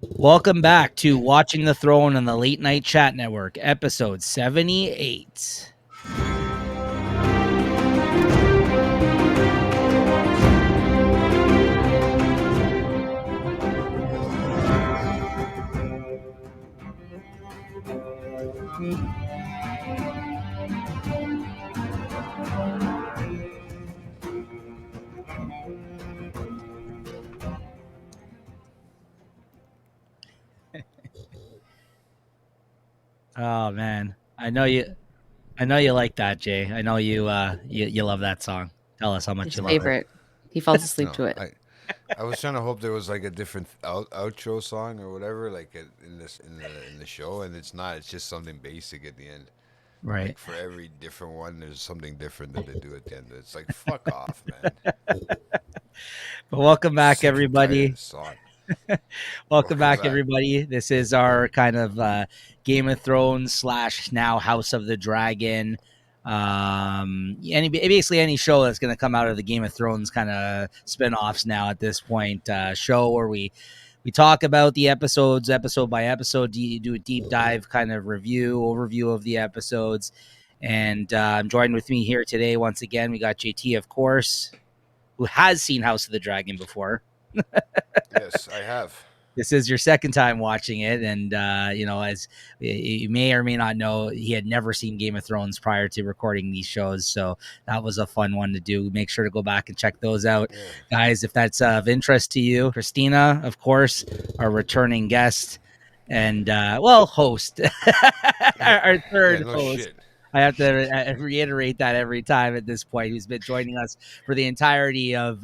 Welcome back to Watching the Throne on the Late Night Chat Network, episode 78. Oh man, I know you like that, Jay. I know you love that song. Tell us how much His you love it. favorite. He falls asleep No, to it. I was trying to hope there was like a different outro song or whatever, like in this in the show, and it's not. It's just something basic at the end. Right. Like for every different one, there's something different that they do at the end. It's like fuck off, man. But welcome back, Sick and tired of everybody. this song. Welcome Welcome back, back. everybody. This is our kind of Game of Thrones / now House of the Dragon. Basically any show that's going to come out of the Game of Thrones kind of spinoffs now at this point. Show where we talk about the episodes episode by episode, do a deep dive kind of overview of the episodes. And joined with me here today once again, we got JT, of course, who has seen House of the Dragon before. Yes, I have. This is your second time watching it, and as you may or may not know, he had never seen Game of Thrones prior to recording these shows, so that was a fun one to do. Make sure to go back and check those out, Yeah. guys, if that's of interest to you. Christina, of course, our returning guest and host, our third Yeah, no host. shit. I have to reiterate that every time at this point. Who's been joining us for the entirety of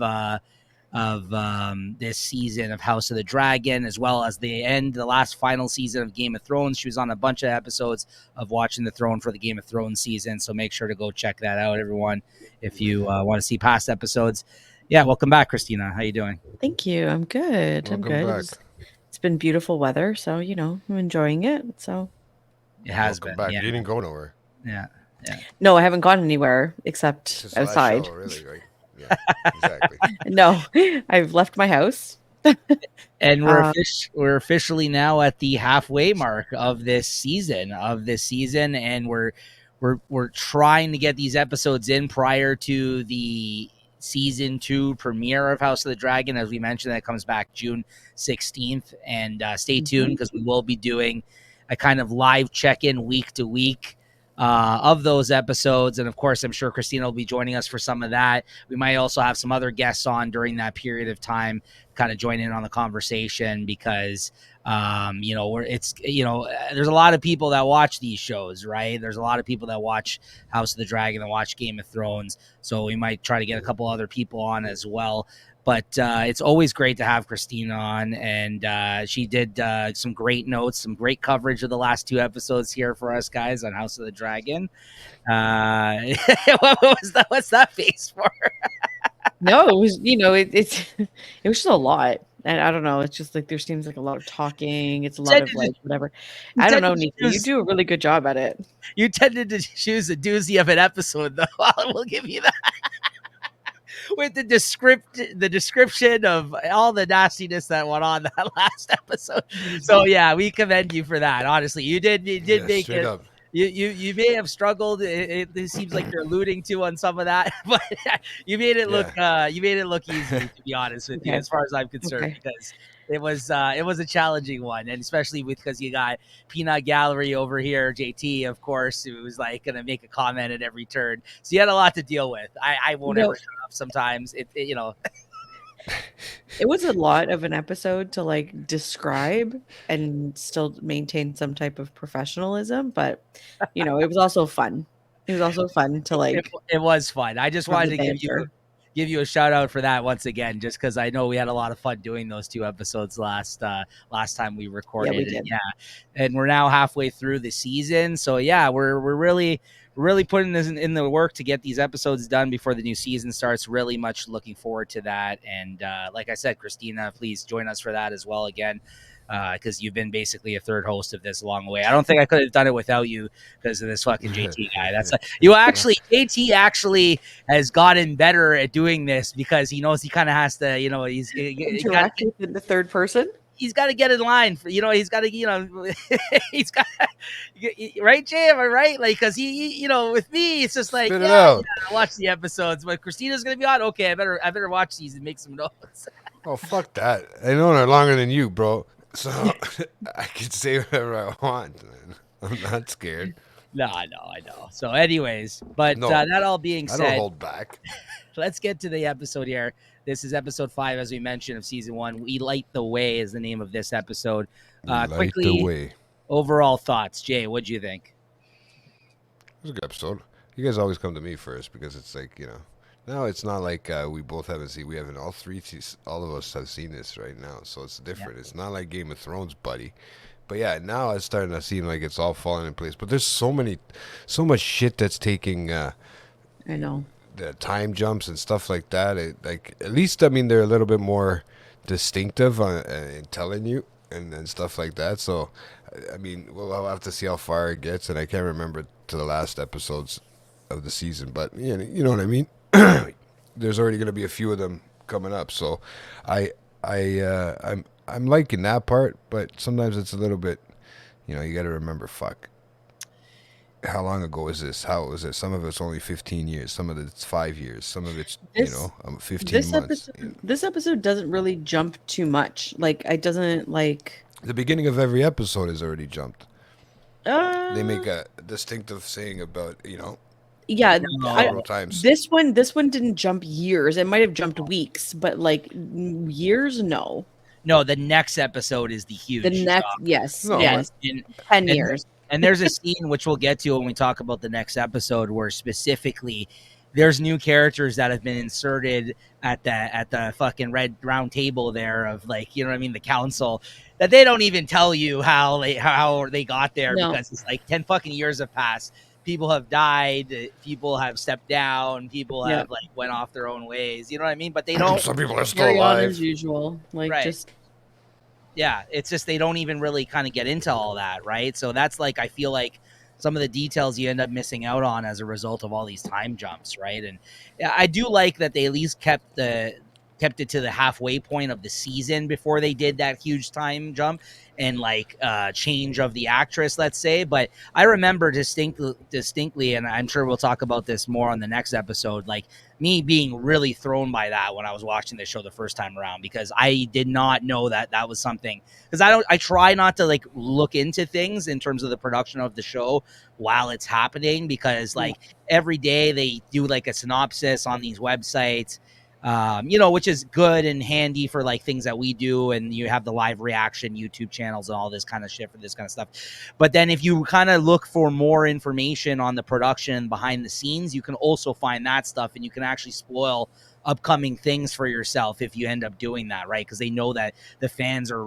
this season of House of the Dragon, as well as the last final season of Game of Thrones. She was on a bunch of episodes of Watching the Throne for the Game of Thrones season, so make sure to go check that out, everyone, if you want to see past episodes. Yeah, welcome back, Christina. How you doing? Thank you. I'm good. I'm Welcome good. back. It's been beautiful weather, so I'm enjoying it. So It has Welcome been. back. Yeah, You didn't go nowhere. yeah. no, I haven't gone anywhere It's except just the last outside. show, really, right? Yeah, exactly. No, I've left my house. And we're officially now at the halfway mark of this season, and we're trying to get these episodes in prior to the season 2 premiere of House of the Dragon. As we mentioned, that comes back June 16th, and stay tuned because we will be doing a kind of live check-in week to week of those episodes. And of course, I'm sure Christina will be joining us for some of that. We might also have some other guests on during that period of time, kind of join in on the conversation, because there's a lot of people that watch these shows, right? There's a lot of people that watch House of the Dragon and watch Game of Thrones, so we might try to get a couple other people on as well. But it's always great to have Christina on, and she did some great notes, some great coverage of the last 2 episodes here for us guys on House of the Dragon. What was that? What's that face for? No, it was it was just a lot. And I don't know, it's just like there seems like a lot of talking. It's a lot of like whatever. I don't know, Nikki. You do a really good job at it. You tended to choose a doozy of an episode, though. I will give you that. With the description of all the nastiness that went on that last episode. So yeah, we commend you for that. Honestly, you did make straight it. Up. You may have struggled. It seems like you're alluding to on some of that, but you made it look easy, to be honest with you, as far as I'm concerned, because it was a challenging one, and especially because you got Peanut Gallery over here, JT, of course, who was like going to make a comment at every turn. So you had a lot to deal with. I won't ever shut up. Sometimes it was a lot of an episode to like describe and still maintain some type of professionalism, but it was also fun. It was also fun to like. It was fun. I just wanted to give you a shout out for that once again, just because I know we had a lot of fun doing those 2 episodes last time we recorded. Yeah, we did. And we're now halfway through the season, so yeah, we're really putting this in the work to get these episodes done before the new season starts. Really much looking forward to that. And like I said, Christina, please join us for that as well again, because you've been basically a third host of this along the way. I don't think I could have done it without you because of this fucking JT guy. That's JT actually has gotten better at doing this because he knows he kind of has to, he's interact with the third person. he's got to get in line for, he's got to, he's got, right, Jay? Am I right? Like, cause he, with me, it's just like, Spit it out. I watch the episodes, but Christina's going to be on. Okay. I better watch these and make some notes. Oh, fuck that. I know they're longer than you, bro. So I can say whatever I want, man. I'm not scared. No, I know. So anyways, but No, that all being I don't said, hold back. let's get to the episode here. This is episode 5, as we mentioned, of season 1. We Light the Way is the name of this episode. Light Quickly, the way. overall thoughts. Jay, what'd you think? It was a good episode. You guys always come to me first because it's like, now it's not like we both haven't seen. We haven't all of us have seen this right now, so it's different. Yeah. It's not like Game of Thrones, buddy. But yeah, now it's starting to seem like it's all falling in place. But there's so much shit that's taking. I know. The time jumps and stuff like that. At least they're a little bit more distinctive in telling you and stuff like that. So, we'll have to see how far it gets. And I can't remember to the last episodes of the season, but you know what I mean. There's already going to be a few of them coming up, so I'm liking that part. But sometimes it's a little bit, you got to remember, fuck. How long ago is this? How was it? Some of it's only 15 years. Some of it's 5 years. Some of it's 15 months. This episode doesn't really jump too much. Like, it doesn't like. The beginning of every episode is already jumped. They make a distinctive saying about Yeah, several times. This one didn't jump years. It might have jumped weeks, but like years, no. No, the next episode is the huge. The next, jump. yes, no, yes, 10 years. And there's a scene which we'll get to when we talk about the next episode, where specifically there's new characters that have been inserted at the fucking red round table there of, like, the council, that they don't even tell you how they got there. No. Because it's like 10 fucking years have passed. People have died. People have stepped down. People have went off their own ways. You know what I mean? But they don't. Some people are still alive as usual. Like, right. Just. Yeah, it's just they don't even really kind of get into all that, right? So that's like, I feel like some of the details you end up missing out on as a result of all these time jumps, right? And I do like that they at least kept it to the halfway point of the season before they did that huge time jump and change of the actress, let's say. But I remember distinctly, and I'm sure we'll talk about this more on the next episode, like me being really thrown by that when I was watching the show the first time around, because I did not know that was something, because I try not to look into things in terms of the production of the show while it's happening, because every day they do a synopsis on these websites, which is good and handy for things that we do, and you have the live reaction YouTube channels and all this kind of shit for this kind of stuff. But then if you kind of look for more information on the production behind the scenes, you can also find that stuff, and you can actually spoil upcoming things for yourself if you end up doing that, right? Because they know that the fans are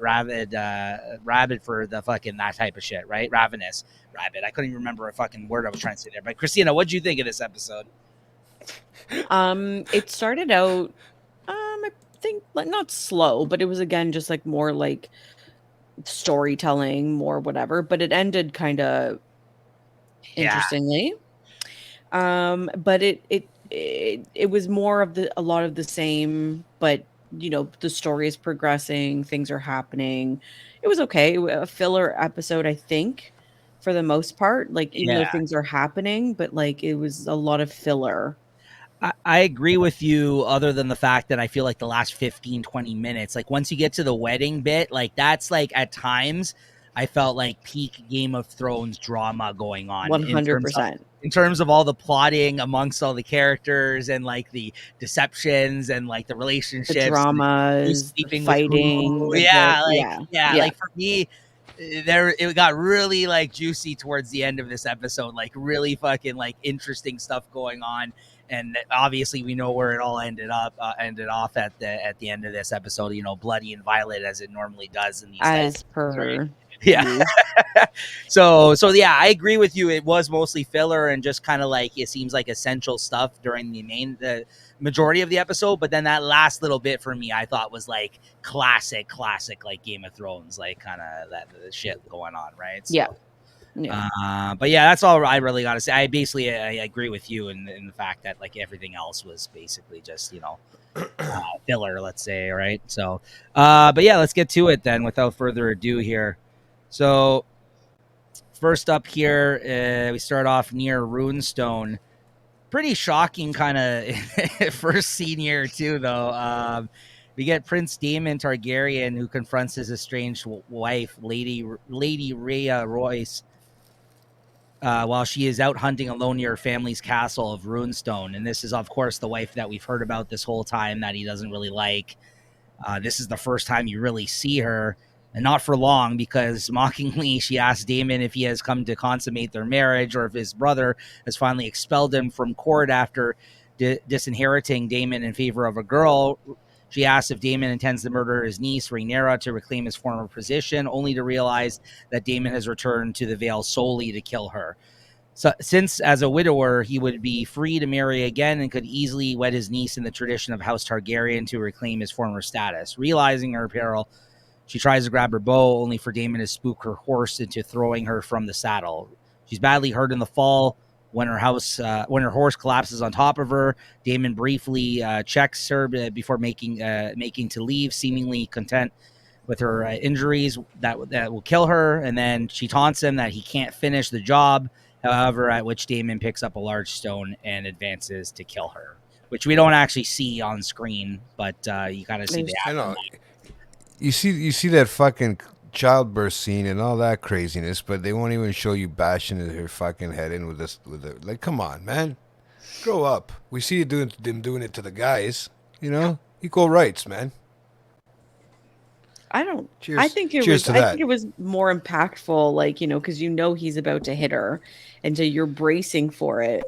rabid for the fucking that type of shit, right? Rabid. I couldn't even remember a fucking word I was trying to say there. But Christina, what'd you think of this episode? It started out, I think, not slow, but it was again just more storytelling, more whatever. But it ended kind of interestingly. But it was more of a lot of the same. But the story is progressing, things are happening. It was okay. A filler episode, I think, for the most part. Even though things are happening, but it was a lot of filler. I agree with you, other than the fact that I feel like the last 15, 20 minutes, once you get to the wedding bit, that's at times I felt like peak Game of Thrones drama going on. 100%. In terms of all the plotting amongst all the characters and the deceptions and the relationships, the dramas, the fighting. Yeah. For me, it got really juicy towards the end of this episode, really fucking interesting stuff going on. And obviously, we know where it all ended off at the end of this episode. Bloody and violent as it normally does in these. As per, right? Yeah. so yeah, I agree with you. It was mostly filler and just kind of it seems like essential stuff during the majority of the episode. But then that last little bit for me, I thought was classic Game of Thrones, kind of that shit going on, right? So, yeah. But yeah, that's all I really got to say. I agree with you in the fact that everything else was basically just filler, let's say, right? So, but yeah, let's get to it then without further ado here. So, first up here, we start off near Runestone. Pretty shocking kind of first scene here, too, though. We get Prince Daemon Targaryen, who confronts his estranged wife, Lady Rhea Royce, while she is out hunting alone near her family's castle of Runestone. And this is, of course, the wife that we've heard about this whole time that he doesn't really like. This is the first time you really see her, and not for long, because mockingly she asks Daemon if he has come to consummate their marriage or if his brother has finally expelled him from court after disinheriting Daemon in favor of a girl. She asks if Daemon intends to murder his niece, Rhaenyra, to reclaim his former position, only to realize that Daemon has returned to the Vale solely to kill her. So, since as a widower, he would be free to marry again and could easily wed his niece in the tradition of House Targaryen to reclaim his former status. Realizing her peril, she tries to grab her bow, only for Daemon to spook her horse into throwing her from the saddle. She's badly hurt in the fall. When her horse collapses on top of her, Daemon briefly checks her before making to leave, seemingly content with her injuries that will kill her. And then she taunts him that he can't finish the job. However, at which Daemon picks up a large stone and advances to kill her, which we don't actually see on screen, but you kind of see the I know. aftermath. You see that fucking childbirth scene and all that craziness, but they won't even show you bashing her fucking head in with this. Like, come on, man, grow up. We see you doing it to the guys. You know, equal rights, man. I don't. Cheers. I think it Cheers was. to I that. think it was more impactful, like, because he's about to hit her, and so you're bracing for it.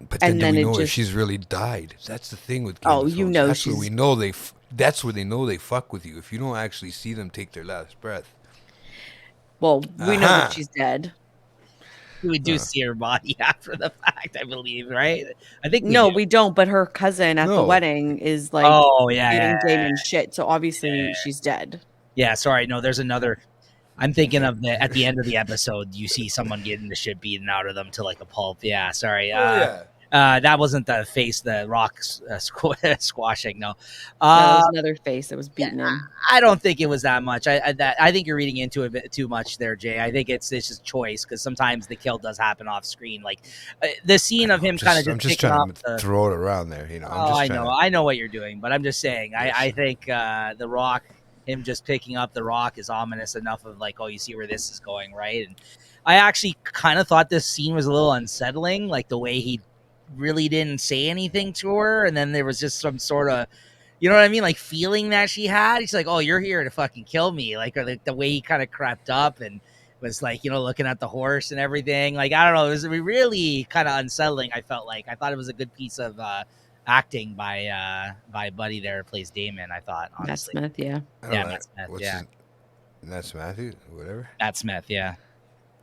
But then, And do then we it know if just- she's really died? That's the thing with Game Oh, of you Thrones. know That's where she's- we know That's where they know they fuck with you if you don't actually see them take their last breath. Well, we know Aha. that she's dead. We do see her body after the fact, I believe, right? I think No, do. we don't. But her cousin at the No. wedding is like Oh yeah, eating yeah, Damon's shit. So obviously she's dead. yeah. Sorry, no. There's another. I'm thinking of at the end of the episode, you see someone getting the shit beaten out of them to like a pulp. Yeah, sorry. Yeah. That wasn't the face, the rock squashing. No, That was another face that was beaten in. I don't think it was that much. I think you're reading into it a bit too much there, Jay. I think it's just choice because sometimes the kill does happen off screen. Like the scene of him kind of I'm just trying to throw it around there. You know. I know what you're doing, but I'm just saying. I think the Rock, him just picking up the Rock, is ominous enough of like, oh, you see where this is going, right? And I actually kind of thought this scene was a little unsettling, like the way he really didn't say anything to her, and then there was just some sort of, you know what I mean, like feeling that she had. He's like, oh, you're here to fucking kill me, like, or the way he kind of crept up and was like, looking at the horse and everything. Like, I don't know, it was really kind of unsettling. I felt like I thought it was a good piece of acting by Buddy there who plays Daemon. I thought, honestly. Matt Smith, yeah. Matt Smith, That's Matthew, whatever. Matt Smith, yeah.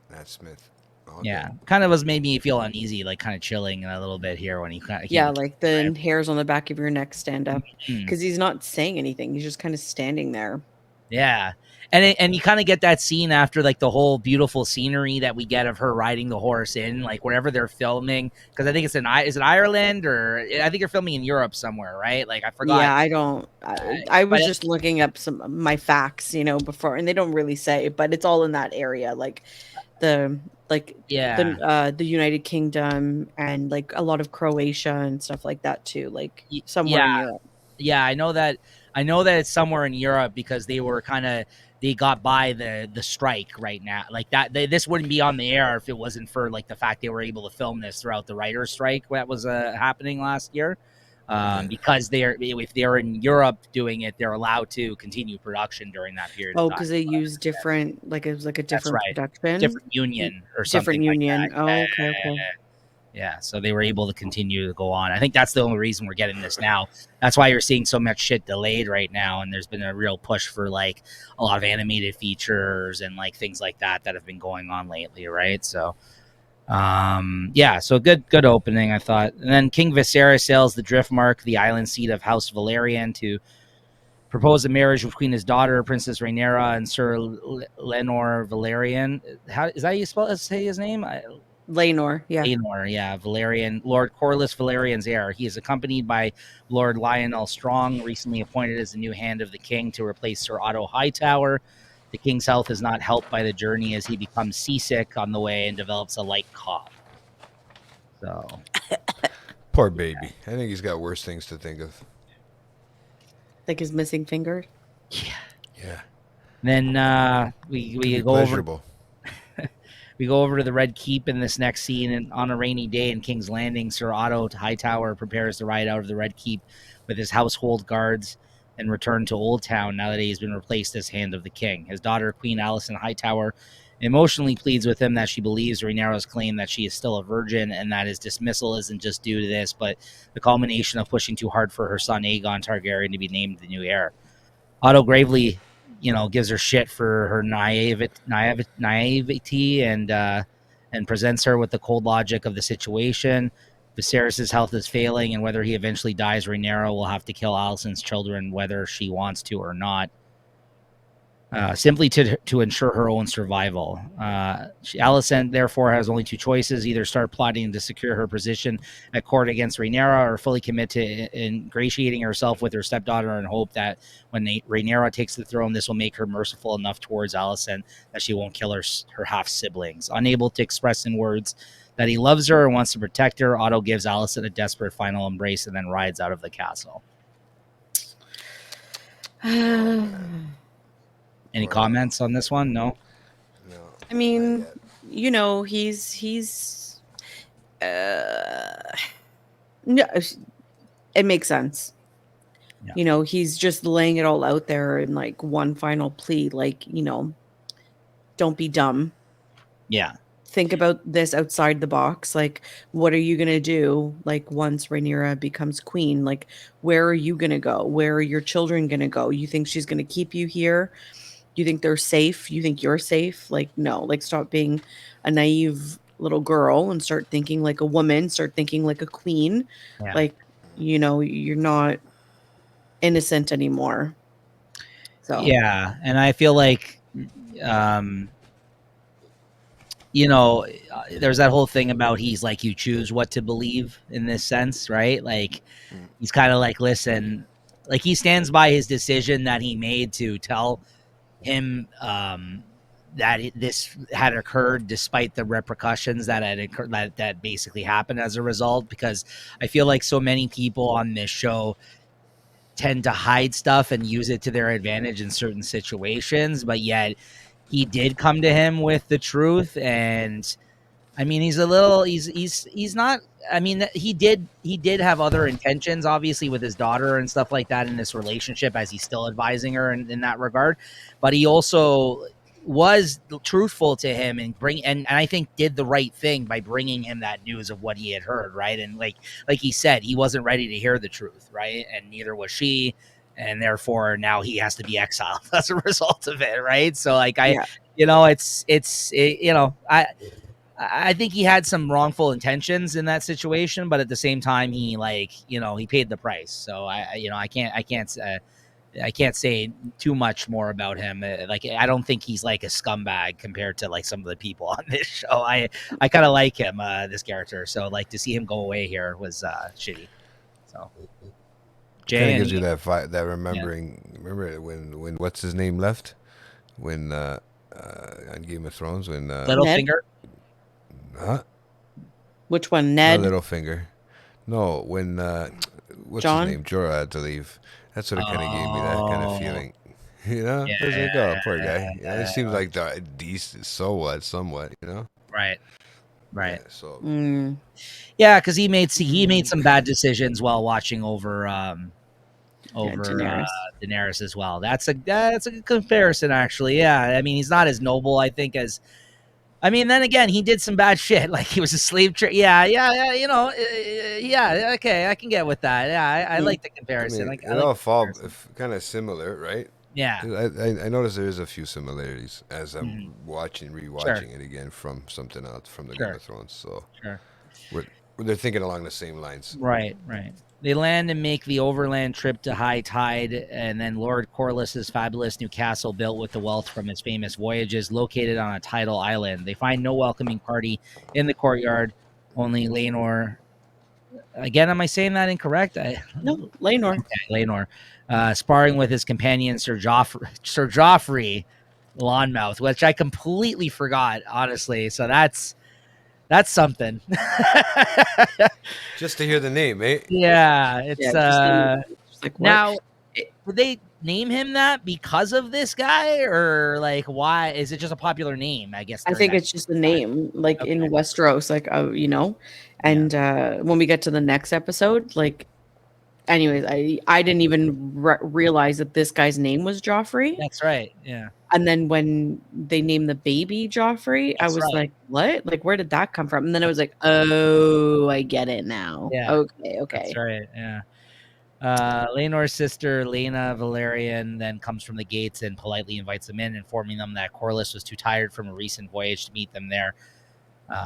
Matt Smith. Okay. Yeah, kind of made me feel uneasy, like kind of chilling a little bit here when he kind of like the hairs on the back of your neck stand up because he's not saying anything. He's just kind of standing there. Yeah, and you kind of get that scene after like the whole beautiful scenery that we get of her riding the horse in like wherever they're filming, because I think it's is it Ireland, or I think they're filming in Europe somewhere, right? Like I forgot. Yeah, I don't. I was just looking up my facts, before, and they don't really say, but it's all in that area, like the United Kingdom and like a lot of Croatia and stuff like that too, like somewhere in Europe. Yeah, I know that it's somewhere in Europe because they got by the strike right now. Like that, this wouldn't be on the air if it wasn't for like the fact they were able to film this throughout the writer's strike that was happening last year. Because if they're in Europe doing it, they're allowed to continue production during that period. Oh, because they use different, like it was like a different production, different union or something. Different union. Like that. Oh, okay. Yeah, so they were able to continue to go on. I think that's the only reason we're getting this now. That's why you're seeing so much shit delayed right now, and there's been a real push for like a lot of animated features and like things like that have been going on lately, right? So. So good opening, I thought. And then King Viserys sails the Driftmark, the island seat of House Valerian, to propose a marriage between his daughter, Princess Rhaenyra, and Sir Lenor Valerian. How is that you say his name? Laenor, yeah. Laenor, yeah, Valerian, Lord Corlys Valerian's heir. He is accompanied by Lord Lionel Strong, recently appointed as the new hand of the king to replace Sir Otto Hightower. The king's health is not helped by the journey as he becomes seasick on the way and develops a light cough. So, Poor baby. I think he's got worse things to think of. Like his missing finger. Yeah. then we go over Pleasurable. we go over to the Red Keep in this next scene, and on a rainy day in King's Landing, Sir Otto Hightower prepares to ride out of the Red Keep with his household guards and return to Old Town now that he has been replaced as Hand of the King. His daughter, Queen Alicent Hightower, emotionally pleads with him that she believes Rhaenyra's claim that she is still a virgin and that his dismissal isn't just due to this, but the culmination of pushing too hard for her son Aegon Targaryen to be named the new heir. Otto gravely, gives her shit for her naivety and presents her with the cold logic of the situation. Viserys' health is failing, and whether he eventually dies, Rhaenyra will have to kill Alicent's children, whether she wants to or not. Simply to ensure her own survival. Alicent, therefore, has only two choices: either start plotting to secure her position at court against Rhaenyra, or fully commit to ingratiating herself with her stepdaughter and hope that when Rhaenyra takes the throne, this will make her merciful enough towards Alicent that she won't kill her half-siblings. Unable to express in words that he loves her and wants to protect her, Otto gives Alicent a desperate final embrace and then rides out of the castle. Any comments on this one? No. I mean, he's no, it makes sense. Yeah. He's just laying it all out there in like one final plea, like, don't be dumb. Yeah. Think about this outside the box. Like, what are you going to do? Like, once Rhaenyra becomes queen, like, where are you going to go? Where are your children going to go? You think she's going to keep you here? You think they're safe? You think you're safe? Like, no, like, stop being a naive little girl and start thinking like a woman, start thinking like a queen. Yeah. Like, you're not innocent anymore. So, yeah. And I feel like, there's that whole thing about he's like, you choose what to believe in this sense, right? Like, he's kind of like, listen, like he stands by his decision that he made to tell him that this had occurred despite the repercussions that had occurred, that basically happened as a result, because I feel like so many people on this show tend to hide stuff and use it to their advantage in certain situations, but yet he did come to him with the truth. And I mean, he's not, I mean, he did have other intentions, obviously, with his daughter and stuff like that in this relationship, as he's still advising her in that regard. But he also was truthful to him and I think did the right thing by bringing him that news of what he had heard, right? And like he said, he wasn't ready to hear the truth, right? And neither was she. And therefore now he has to be exiled as a result of it, right? So like I think he had some wrongful intentions in that situation, but at the same time, he paid the price. So I can't say too much more about him. Like, I don't think he's like a scumbag compared to like some of the people on this show. I kind of like him, this character. So like to see him go away here was shitty. So Jay, gives you that remembering. Yeah. Remember when what's his name left? When on Game of Thrones, when Littlefinger. Huh? Which one, Ned? Not Littlefinger. No, when what's John? his name? Jorah had to leave. That's what it kind of gave me, that kind of feeling. Yeah. It was like, oh, poor guy. It seems like decent, somewhat. Right. Yeah, so. Yeah, because he made some bad decisions while watching over Daenerys as well. That's a good comparison, actually. Yeah, I mean, he's not as noble, I think, as. I mean, then again, he did some bad shit. Like he was a slave trade. Yeah. Okay, I can get with that. Yeah, I like the comparison. I mean, it all falls kind of similar, right? Yeah. I noticed there is a few similarities as I'm rewatching it again from something else from the Game of Thrones. So, they're thinking along the same lines. Right. They land and make the overland trip to High Tide, and then Lord Corliss's fabulous new castle, built with the wealth from his famous voyages, located on a tidal island. They find no welcoming party in the courtyard, only Laenor. Again, am I saying that incorrect? No, Laenor. Okay, Laenor, sparring with his companion Sir Joffrey Lonmouth, which I completely forgot, honestly. So that's something. Just to hear the name, eh? Yeah, it's just like, what? now. Would they name him that because of this guy, or like why? Is it just a popular name? I guess I think it's just a name, like in Westeros, like you know. And when we get to the next episode, like, anyways, I didn't even realize that this guy's name was Joffrey. That's right. Yeah. And then when they named the baby Joffrey, I was like, what? Like, where did that come from? And then I was like, oh, I get it now. Yeah. Okay. That's right. Yeah. Laenor's sister, Laena Valerian, then comes from the gates and politely invites them in, informing them that Corlys was too tired from a recent voyage to meet them there.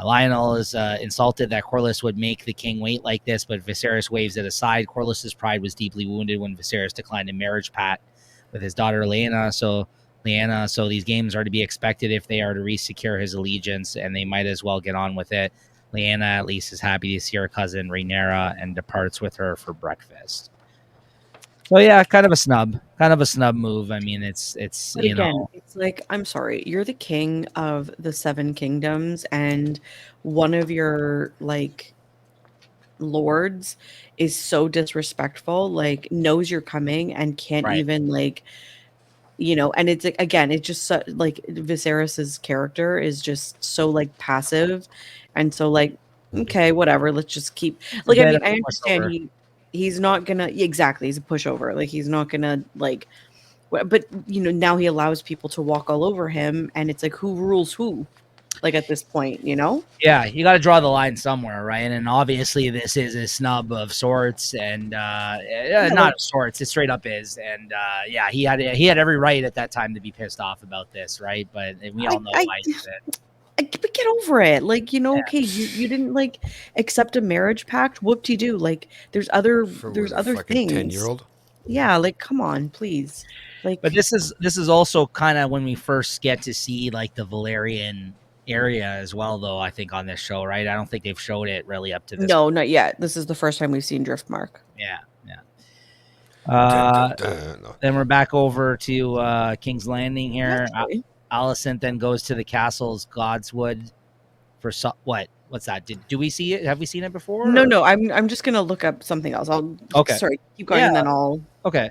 Lionel is insulted that Corlys would make the king wait like this, but Viserys waves it aside. Corlys's pride was deeply wounded when Viserys declined a marriage pact with his daughter Lyanna. So these games are to be expected if they are to re-secure his allegiance, and they might as well get on with it. Lyanna at least is happy to see her cousin Rhaenyra and departs with her for breakfast. So yeah, kind of a snub move. I mean, it's but again, it's like, I'm sorry, you're the king of the Seven Kingdoms, and one of your like lords is so disrespectful, like knows you're coming and can't even like, you know. And it's again, it's just like Viserys's character is just so like passive, and so like, okay, whatever, let's just keep like. I mean, I understand he's not gonna exactly. He's a pushover. Like he's not gonna like. But you know, now he allows people to walk all over him, and it's like, who rules who? Like at this point, you know? Yeah, you got to draw the line somewhere, right? And obviously, this is a snub of sorts, and not of sorts. It straight up is, and yeah, he had every right at that time to be pissed off about this, right? But we all know why he did. But get over it. Like, you know, okay, you didn't like accept a marriage pact. Whoop-de-doo. Like, there's other things. 10-year-old. Yeah, like, come on, please. Like, but this is also kind of when we first get to see like the Valyrian area as well, though. I think on this show, right? I don't think they've showed it really up to this. No, not yet. This is the first time we've seen Driftmark. Yeah. Then we're back over to King's Landing here. Alicent then goes to the castle's Godswood for what's that? Do we see it? Have we seen it before? No. I'm just gonna look up something else. Sorry, keep going, and then I'll. Okay.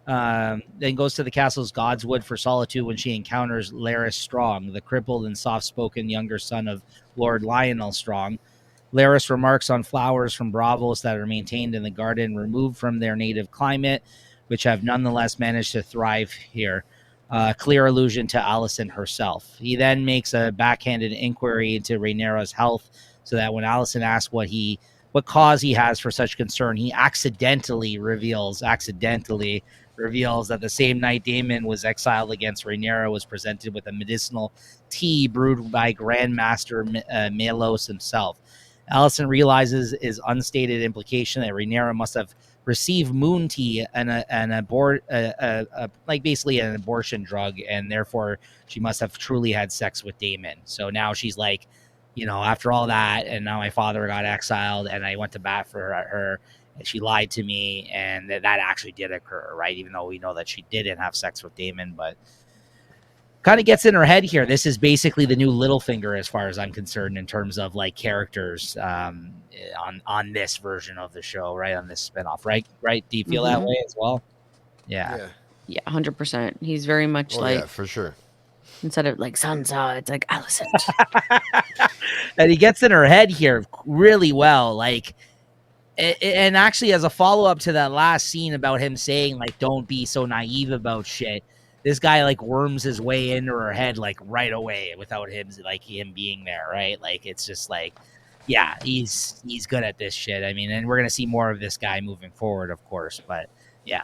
Then goes to the castle's Godswood for solitude when she encounters Larys Strong, the crippled and soft-spoken younger son of Lord Lionel Strong. Larys remarks on flowers from Braavos that are maintained in the garden, removed from their native climate, which have nonetheless managed to thrive here. Clear allusion to Alicent herself. He then makes a backhanded inquiry into Rhaenyra's health, so that when Alicent asks what cause he has for such concern, he accidentally reveals that the same night Daemon was exiled against Rhaenyra was presented with a medicinal tea brewed by Grandmaster Maelhos himself. Alicent realizes his unstated implication that Rhaenyra must have received moon tea and basically an abortion drug, and therefore she must have truly had sex with Daemon. So now she's like, you know, after all that, and now my father got exiled, and I went to bat for her, and she lied to me, and that actually did occur, right? Even though we know that she didn't have sex with Daemon, but kind of gets in her head here. This is basically the new Littlefinger, as far as I'm concerned, in terms of like characters on this version of the show, right? On this spinoff, right? Do you feel that way as well? Yeah, 100%. He's very much yeah, for sure. Instead of like Sansa, it's like Alicent. And he gets in her head here really well, like. And actually, as a follow-up to that last scene about him saying, like, don't be so naive about shit, this guy, like, worms his way into her head, like, right away without him being there, right? Like, it's just like, yeah, he's good at this shit. I mean, and we're going to see more of this guy moving forward, of course, but, yeah.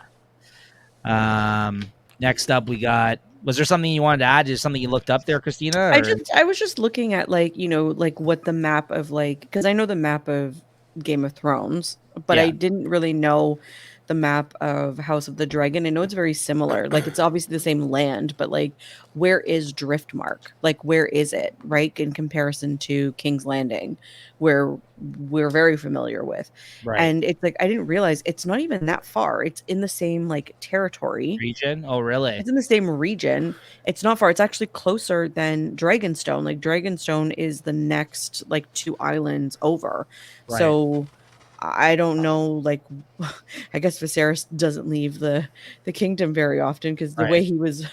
Next up, we got... Was there something you wanted to add? Is something you looked up there, Christina? I was just looking at, like, you know, like, what the map of, like... Because I know the map of Game of Thrones, but I Yeah. didn't really know the map of House of the Dragon. I know it's very similar. Like it's obviously the same land, but like where is Driftmark? Like where is it, right? In comparison to King's Landing, where we're very familiar with. Right. And it's like I didn't realize it's not even that far. It's in the same like territory. Region? Oh, really? It's in the same region. It's not far. It's actually closer than Dragonstone. Like Dragonstone is the next like 2 islands over. Right. So I don't know, like I guess Viserys doesn't leave the kingdom very often because the way Right. he was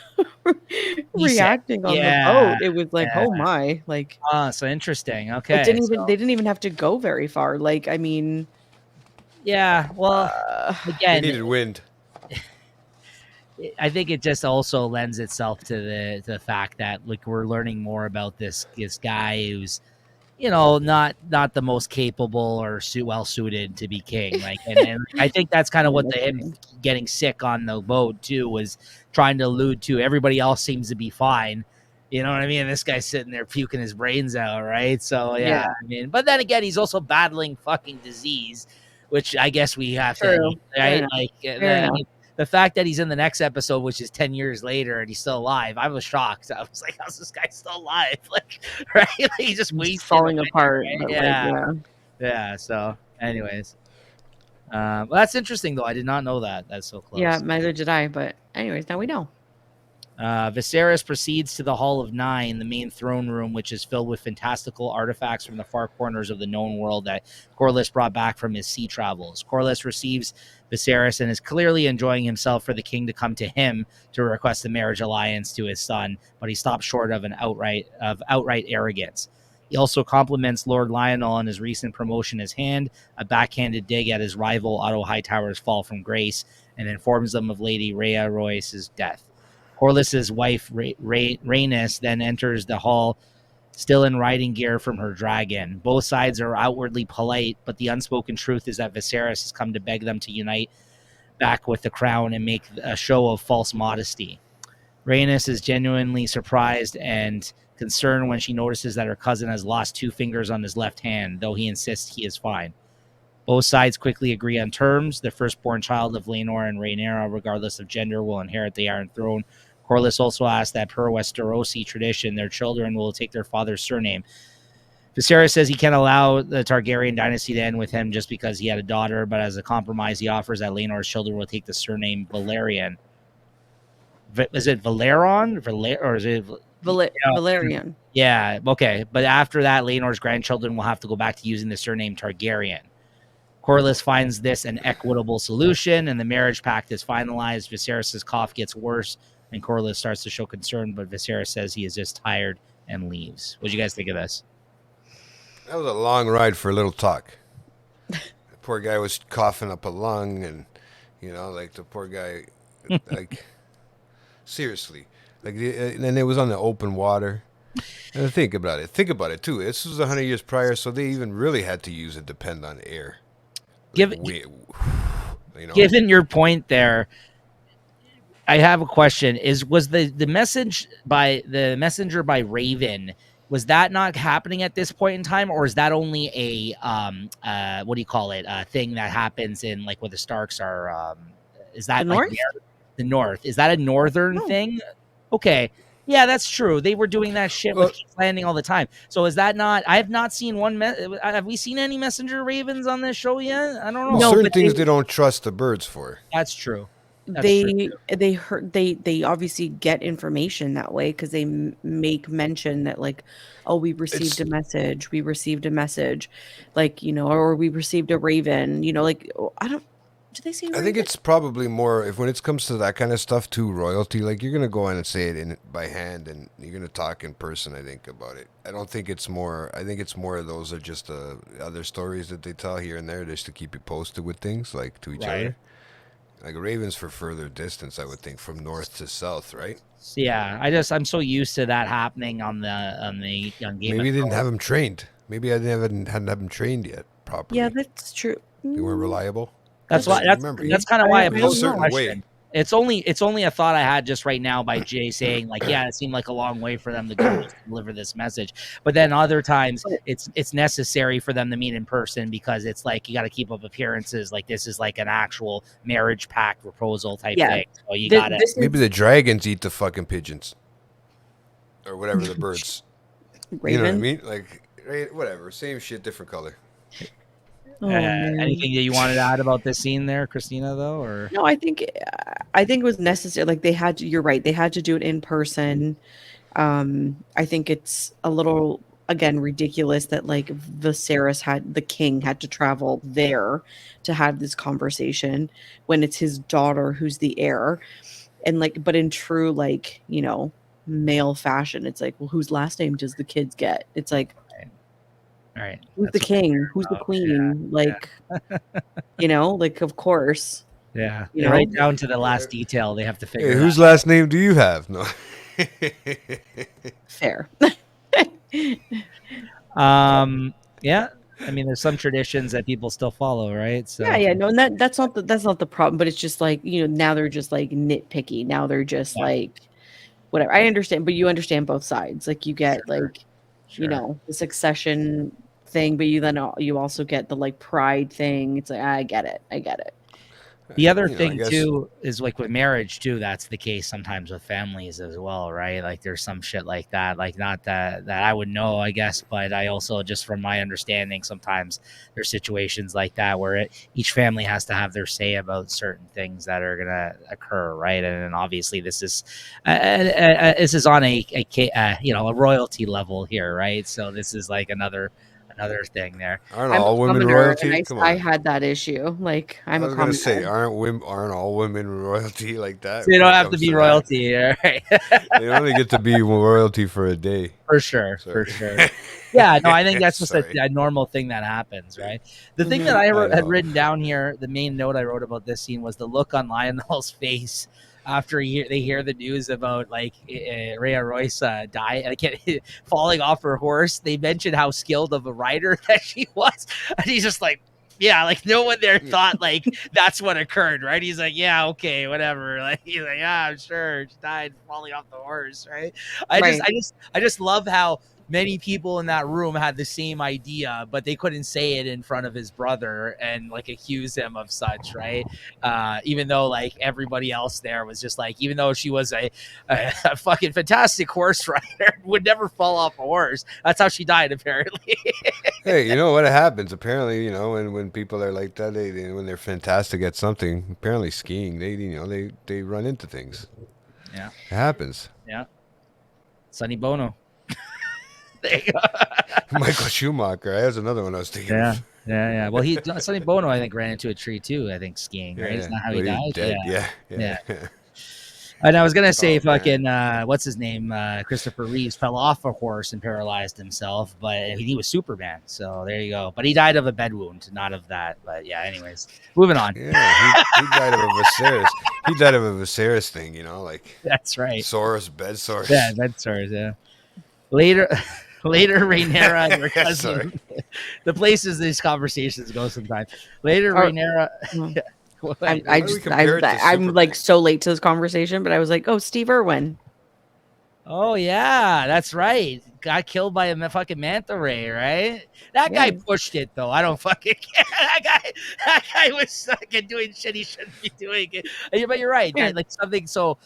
He said, reacting on the yeah. boat, it was like, Yeah. oh my, like So interesting. it Okay. didn't even they didn't even have to go very far. Like, I mean, Yeah. Well, They again, needed wind. I think it just also lends itself to the fact that like we're learning more about this guy who's, you know, not the most capable or well suited to be king. Like, and I think that's kind of what him getting sick on the boat too was trying to allude to. Everybody else seems to be fine. You know what I mean? This guy's sitting there puking his brains out, right? So yeah. I mean, but then again, he's also battling fucking disease, which I guess we have to, right? Like the fact that he's in the next episode, which is 10 years later, and he's still alive, I was shocked. I was like, how's this guy still alive? Like, right? Like, he's just falling apart. Right? Yeah. So, anyways. Well, that's interesting, though. I did not know that. That's so close. Yeah, neither did I. But anyways, now we know. Viserys proceeds to the Hall of Nine, the main throne room, which is filled with fantastical artifacts from the far corners of the known world that Corlys brought back from his sea travels. Corlys receives Viserys and is clearly enjoying himself for the king to come to him to request a marriage alliance to his son, but he stops short of outright arrogance. He also compliments Lord Lionel on his recent promotion as Hand, a backhanded dig at his rival Otto Hightower's fall from grace, and informs them of Lady Rhea Royce's death. Corlys's wife, Rhaenys, then enters the hall, still in riding gear from her dragon. Both sides are outwardly polite, but the unspoken truth is that Viserys has come to beg them to unite back with the crown and make a show of false modesty. Rhaenys is genuinely surprised and concerned when she notices that her cousin has lost 2 fingers on his left hand, though he insists he is fine. Both sides quickly agree on terms. The firstborn child of Laenor and Rhaenyra, regardless of gender, will inherit the Iron Throne. Corlys also asks that per Westerosi tradition, their children will take their father's surname. Viserys says he can't allow the Targaryen dynasty to end with him just because he had a daughter, but as a compromise, he offers that Laenor's children will take the surname Valerian. Is it Valeron? Or is it Valerian? Yeah, okay. But after that, Laenor's grandchildren will have to go back to using the surname Targaryen. Corlys finds this an equitable solution, and the marriage pact is finalized. Viserys' cough gets worse, and Corlys starts to show concern, but Viserys says he is just tired and leaves. What do you guys think of this? That was a long ride for a little talk. The poor guy was coughing up a lung, and you know, like the poor guy, like seriously, like, and it was on the open water. And think about it too. This was 100 years prior, so they even really had to depend on air. Given your point there, I have a question. Was the message by the messenger by Raven, was that not happening at this point in time, or is that only a what do you call it? A thing that happens in like where the Starks are? Is that the north? The north? Is that a northern thing? Okay. Yeah, that's true. They were doing that shit with King's Landing all the time. So is that not? I have not seen one. Have we seen any messenger ravens on this show yet? I don't know. No, certain things they don't trust the birds for. That's true. They obviously get information that way because they make mention that like, oh, we received a message, like, you know, or we received a raven, you know, like, I don't. Do they say raven? I think it's probably more when it comes to that kind of stuff too, royalty. Like you're gonna go in and say it by hand, and you're gonna talk in person. I think about it. I don't think it's more. I think it's more of those are just other stories that they tell here and there, just to keep you posted with things like to each other. Like ravens for further distance, I would think, from north to south, right? Yeah, I'm so used to that happening on Game. Maybe they didn't have them trained. Maybe I hadn't have them trained yet properly. Yeah, that's true. They weren't reliable. That's kind of why I posed the question. It's only a thought I had just right now by Jay saying like, yeah, it seemed like a long way for them to go just to deliver this message. But then other times it's necessary for them to meet in person because it's like you got to keep up appearances. Like this is like an actual marriage pact proposal type thing. So you got to maybe the dragons eat the fucking pigeons or whatever the birds. Raven? You know what I mean? Like whatever, same shit, different color. Anything that you wanted to add about this scene there, Christina, though? Or no, I think it was necessary. Like they had to, you're right, they had to do it in person. I think it's a little, again, ridiculous that like the king had to travel there to have this conversation when it's his daughter who's the heir. And like, but in true, like, you know, male fashion, it's like, well, whose last name does the kids get? It's like, right. Who's the king? Who's the queen? Like, you know, like, of course. Yeah. You know? Right down to the last detail they have to figure Hey, out. whose last name do you have? No. Fair. Yeah. I mean, there's some traditions that people still follow, right? So Yeah, no, and that's not the problem, but it's just like, you know, now they're just like nitpicky. Now they're just like whatever. I understand, but you understand both sides. Like you get you know, the succession thing, but you also get the like pride thing. It's like I get it. The other thing too is like with marriage too, that's the case sometimes with families as well, right? Like there's some shit like that, like not that I would know, I guess, but I also just from my understanding, sometimes there's situations like that where each family has to have their say about certain things that are gonna occur, right? And obviously this is on a you know, a royalty level here, right? So this is like another thing there. Aren't all women royalty? Come on. I had that issue. Like I was gonna say, aren't all women royalty like that? So you don't have to be royalty, right? They only get to be royalty for a day. For sure. Yeah, no, I think that's just a normal thing that happens, right? The thing that I had written down here, the main note I wrote about this scene was the look on Lionel's face after they hear the news about like Rhea Royce falling off her horse. They mentioned how skilled of a rider that she was, and he's just like, yeah, like no one there thought like that's what occurred, right? He's like, yeah, okay, whatever. Like he's like, yeah, I'm sure she died falling off the horse, right? I just love how many people in that room had the same idea, but they couldn't say it in front of his brother and like accuse him of such, right? Even though like everybody else there was just like, even though she was a fucking fantastic horse rider, would never fall off a horse. That's how she died, apparently. Hey, you know what happens? Apparently, you know, when people are like that, when they're fantastic at something, apparently skiing, they run into things. Yeah, it happens. Yeah, Sonny Bono. There you go. Michael Schumacher. That's another one I was thinking. Yeah. Well, Sonny Bono, I think, ran into a tree too. I think skiing, right? It's not how he died. Dead. Yeah. And I was gonna say, fucking, what's his name? Christopher Reeves fell off a horse and paralyzed himself, but he was Superman. So there you go. But he died of a bed wound, not of that. But yeah, anyways, moving on. Yeah, he died of a Viserys. He died of a Viserys thing, you know, like that's right. Bed sores. Yeah, bed sores. Yeah. Later, Rhaenyra and her cousin. The places these conversations go sometimes. Later, Rhaenyra. I'm like so late to this conversation, but I was like, oh, Steve Irwin. Oh yeah, that's right. Got killed by a fucking manta ray, right? That guy pushed it though. I don't fucking care. That guy was fucking doing shit he shouldn't be doing. But you're right. Yeah. Like something so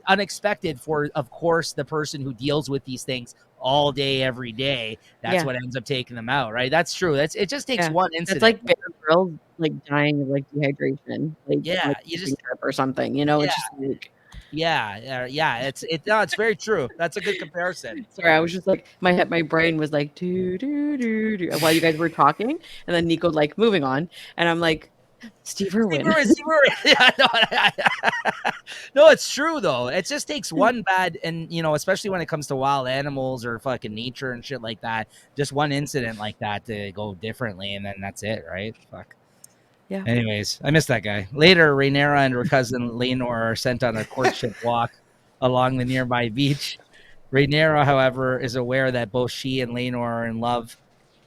unexpected for, of course, the person who deals with these things all day, every day. That's what ends up taking them out, right? That's true. It just takes one incident. It's like Bear Grylls like dying of like dehydration, like you just or something. You know, it's just like. It's very true. That's a good comparison. Sorry, I was just like my brain was like do while you guys were talking, and then Nico like moving on, and I'm like, Steve Irwin. Yeah, no, it's true though. It just takes one bad, and you know, especially when it comes to wild animals or fucking nature and shit like that, just one incident like that to go differently, and then that's it, right? Fuck. Yeah. Anyways, I missed that guy. Later, Rhaenyra and her cousin Laenor are sent on a courtship walk along the nearby beach. Rhaenyra, however, is aware that both she and Laenor are in love,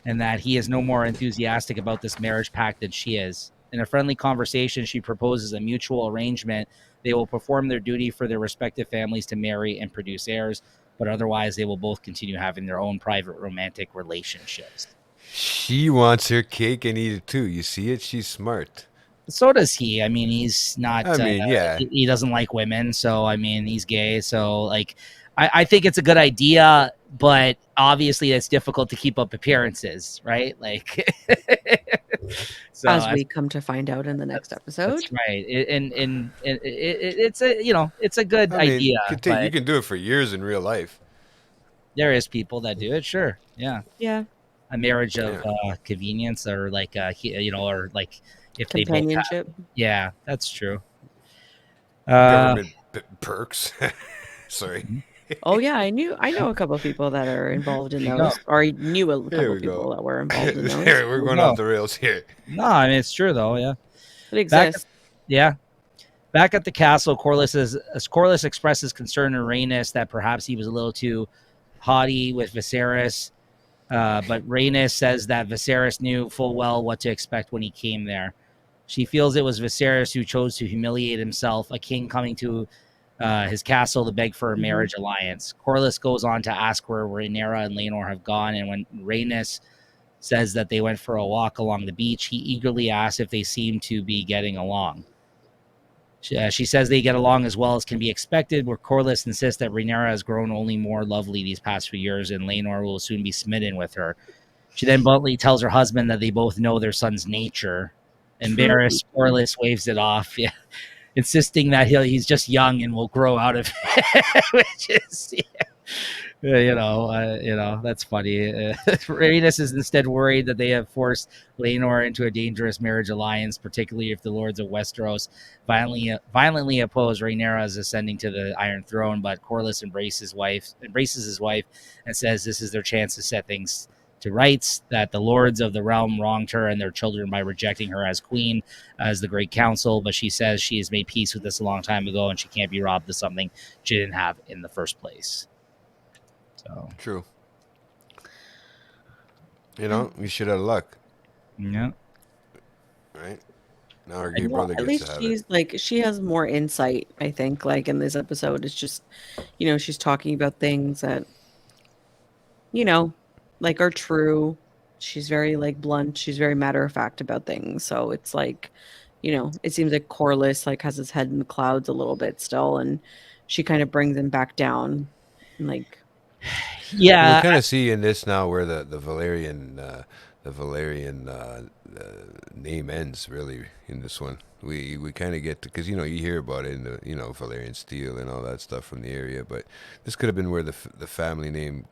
and that he is no more enthusiastic about this marriage pact than she is. In a friendly conversation, she proposes a mutual arrangement. They will perform their duty for their respective families to marry and produce heirs, but otherwise they will both continue having their own private romantic relationships. She wants her cake and eat it too. You see it? She's smart. So does he. I mean, he's not. I mean, yeah. He doesn't like women, so I mean, he's gay. So like, I think it's a good idea, but obviously it's difficult to keep up appearances, right? Like, so As we come to find out in the next episode. That's right. It's a it's a good I mean, idea. you But can do it for years in real life. there is people that do it. Sure, yeah. Yeah. A marriage of convenience, or like or like if they both have, Companionship. yeah, that's true. Government perks. Sorry. Oh yeah, I know a couple of people that are involved in There you those, go. or I knew a couple we of people go. that were involved in those. Here, we're going off the rails here. No, I mean it's true though. Yeah, It exists. Back at the castle, Corlys expresses concern to Rhaenys that perhaps he was a little too haughty with Viserys. But Rhaenys says that Viserys knew full well what to expect when he came there. She feels it was Viserys who chose to humiliate himself, a king coming to his castle to beg for a marriage alliance. Corlys goes on to ask where Rhaenyra and Laenor have gone, and when Rhaenys says that they went for a walk along the beach, he eagerly asks if they seem to be getting along. She says they get along as well as can be expected, where Corlys insists that Rhaenyra has grown only more lovely these past few years, and Laenor will soon be smitten with her. She then bluntly tells her husband that they both know their son's nature. Embarrassed, Corlys waves it off, insisting that he's just young and will grow out of it, which is, that's funny. Rhaenys is instead worried that they have forced Laenor into a dangerous marriage alliance, particularly if the lords of Westeros violently oppose Rhaenyra's ascending to the Iron Throne. But Corlys embraces his wife and says this is their chance to set things to rights, that the lords of the realm wronged her and their children by rejecting her as queen, as the Great Council. But she says she has made peace with this a long time ago, and she can't be robbed of something she didn't have in the first place. So true. We should have luck. Yeah. Right. Now our gay brother At gets least to have she's it. like, she has more insight, I think, like in this episode. It's just, she's talking about things that, like are true. She's very like blunt. She's very matter of fact about things. So it's like, it seems like Corlys like has his head in the clouds a little bit still, and she kind of brings him back down. And like, yeah, we kind of see in this now where the Valerian name ends really in this one. We kind of get to, because you hear about it in the Valerian steel and all that stuff from the area, but this could have been where the family name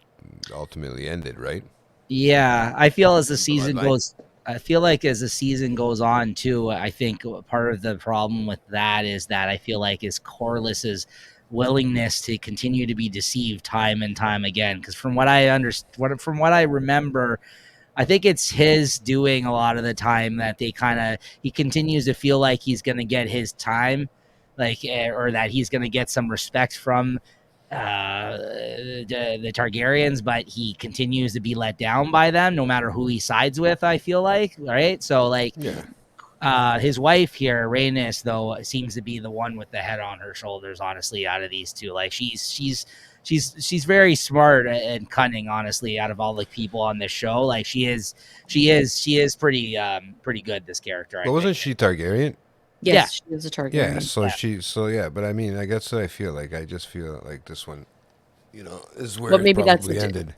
ultimately ended, right? Yeah, I feel as the season Bloodline. goes, I feel like as the season goes on too, I think part of the problem with that is that I feel like is Corlys's willingness to continue to be deceived time and time again. Because from what I from what I remember, I think it's his doing a lot of the time that he continues to feel like he's going to get his time, or that he's going to get some respect from the Targaryens, but he continues to be let down by them no matter who he sides with, I feel like, right? So like, his wife here, Rhaenys, though, seems to be the one with the head on her shoulders, honestly, out of these two. Like she's very smart and cunning, honestly, out of all the people on this show. Like she is pretty good, this character. But wasn't she Targaryen? yes, she is a Targaryen. Yeah, but I mean, I guess I just feel like this one, is where But it maybe that's probably ended.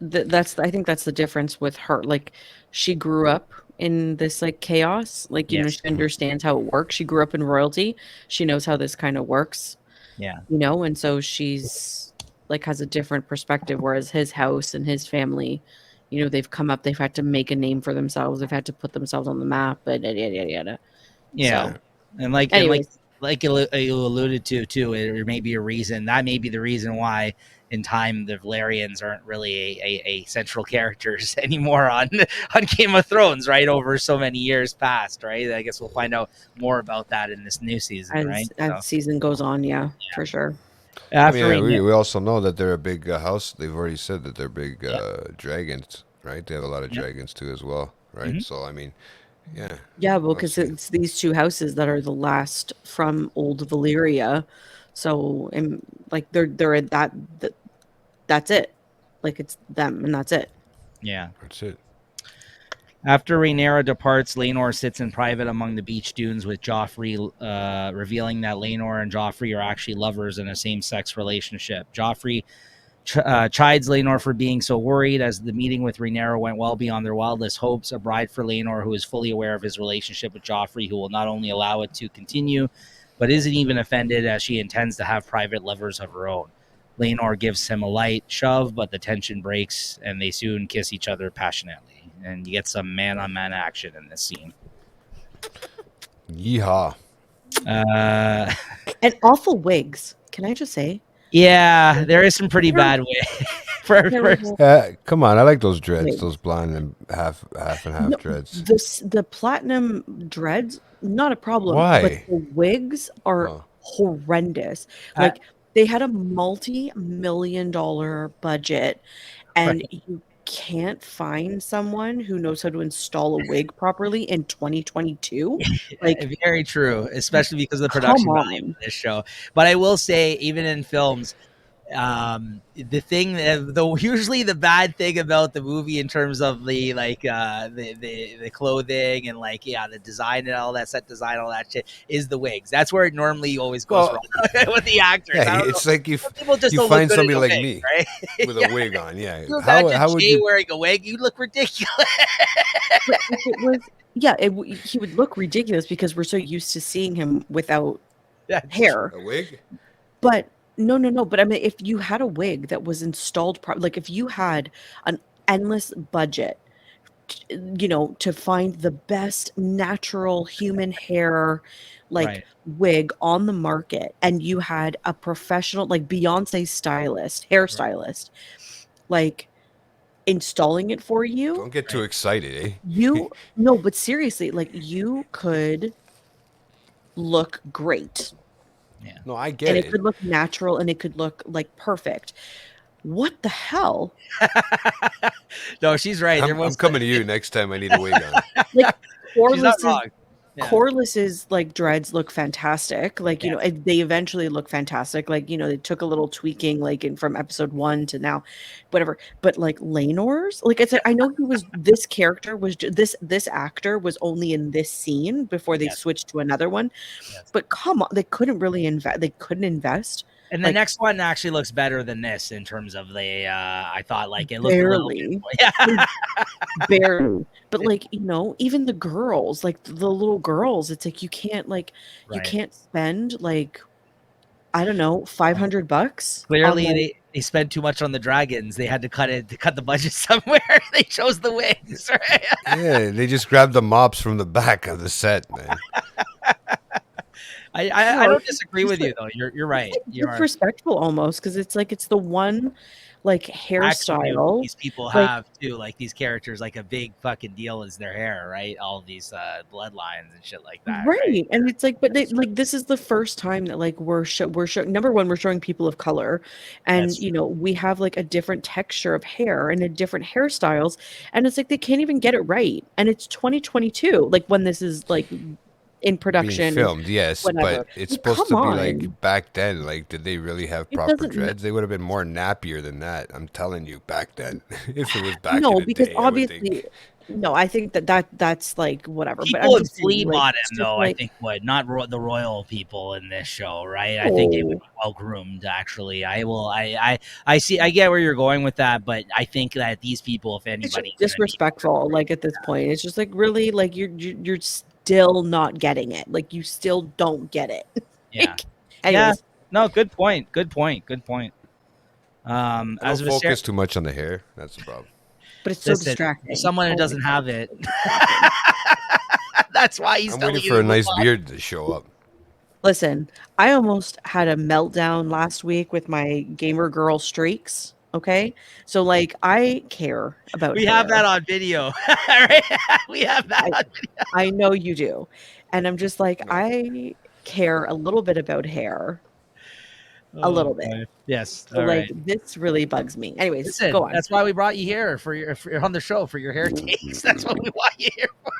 I think that's the difference with her. Like, she grew up in this like chaos. Like, she understands how it works. She grew up in royalty. She knows how this kind of works. Yeah. And so she's like has a different perspective. Whereas his house and his family, they've come up. They've had to make a name for themselves. They've had to put themselves on the map. But yada. Yeah. So, and like you alluded to too, it may be a reason. That may be the reason why in time the Valerians aren't really a central characters anymore on Game of Thrones, right? Over so many years past, right? I guess we'll find out more about that in this new season, right? As season goes on, yeah, for sure. We also know that they're a big house. They've already said that they're big dragons, right? They have a lot of dragons too as well, right? So I mean, Yeah. Yeah, well, I'll because see. it's these two houses that are the last from old Valyria. So, and like they're at that's it. Like it's them and that's it. Yeah. That's it. After Rhaenyra departs, Laenor sits in private among the beach dunes with Joffrey, revealing that Laenor and Joffrey are actually lovers in a same-sex relationship. Joffrey chides Laenor for being so worried, as the meeting with Rhaenyra went well beyond their wildest hopes. A bride for Laenor who is fully aware of his relationship with Joffrey, who will not only allow it to continue, but isn't even offended, as she intends to have private lovers of her own. Laenor gives him a light shove, but the tension breaks, and they soon kiss each other passionately. And you get some man-on-man action in this scene. Yeehaw. And awful wigs. Can I just say? Yeah, there is some pretty bad way. Terrible Come on, I like those dreads, wigs. those blonde and half and half No, dreads. the platinum dreads, not a problem. Why? But the wigs are Oh. horrendous. I- Like they had a multi-million-dollar budget, and you can't find someone who knows how to install a wig properly in 2022. Like, Very true, especially because of the come production value on. of this show. But I will say, even in films, the thing usually the bad thing about the movie in terms of the the clothing and the design and all that set design, all that shit, is the wigs. That's where it normally always goes wrong with the actors. I Yeah, don't it's know. like Some people just you don't find look good somebody in a like wig, me right? with a wig on. Yeah. You imagine How would Jay you? wearing a wig? You look ridiculous. But if it was, yeah, he would look ridiculous because we're so used to seeing him without That's hair. A wig? But no. But I mean, if you had a wig that was installed like if you had an endless budget, to find the best natural human hair, right. wig on the market, and you had a professional, like Beyonce hairstylist, like installing it for you, Don't get too excited, eh? no, but seriously, like you could look great. No, I And get it it. could look natural and it could look like perfect. What the hell? No, she's right. I'm coming to you next time I need a wig on. Like She's not wrong. Yeah. Corliss's dreads look fantastic. Like, Yeah. they eventually look fantastic. Like, they took a little tweaking from episode 1 to now, whatever. But like Laenor's, like I know this character was this actor was only in this scene before they Yes. switched to another one. Yes. But come on, they couldn't really invest. They couldn't invest. And the like- next one actually looks better than this in terms of the. I thought it looked a little Barely. bit, yeah. Barely. But even the girls, like the little girls, it's like you can't Right. spend I don't know, $500. Clearly, they spent too much on the dragons. They had to cut the budget somewhere. They chose the wigs, right? Yeah, they just grabbed the mops from the back of the set, man. I don't disagree with you though. You're right. You are. Respectful almost, because it's it's the one hairstyle these people have too, like these characters, like a big fucking deal is their hair, right? All of these bloodlines and shit like that, right? And it's but this is the first time that we're number one, we're showing people of color, and we have a different texture of hair and a different hairstyles, and it's they can't even get it right, and it's 2022, when this is in production, being filmed, yes, whatever. but it's supposed to be on. back then. Did they really have proper dreads? They would have been more nappier than that. I'm telling you, back then, if it was back. No, in the because day, obviously, no. I think that's whatever. People but I'm would just flea saying, bottom though. I think not the royal people in this show, right? I think it would be well groomed. Actually, I see. I get where you're going with that, but I think that these people, if anybody, it's disrespectful. At this point, it's just really you're still not getting it. You still don't get it. Yeah. Anyways. Yeah. No. Good point. As don't focus too much on the hair. That's the problem. But it's so distracting. Someone who doesn't have it. That's why he's. I'm waiting for a nice beard to show up. Listen, I almost had a meltdown last week with my gamer girl streaks. Okay, so I care about. We have that on video, right? We have that on video. I know you do, and I'm just I care a little bit about hair. A little bit. Yes. So this really bugs me. Anyways, listen, go on. That's why we brought you here for your on the show for your hair takes. That's what we want you here for.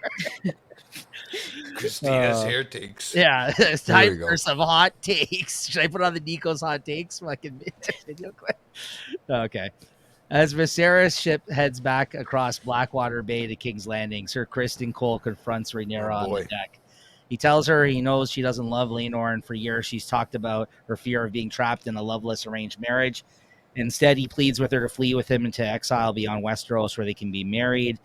Christina's hair takes. Yeah, it's There we time go. for some hot takes. Should I put on the Nico's hot takes fucking video clip? Okay. As Viserys' ship heads back across Blackwater Bay to King's Landing, Sir Criston Cole confronts Rhaenyra on the deck. He tells her he knows she doesn't love Laenor, and for years she's talked about her fear of being trapped in a loveless arranged marriage. Instead, he pleads with her to flee with him into exile beyond Westeros, where they can be married.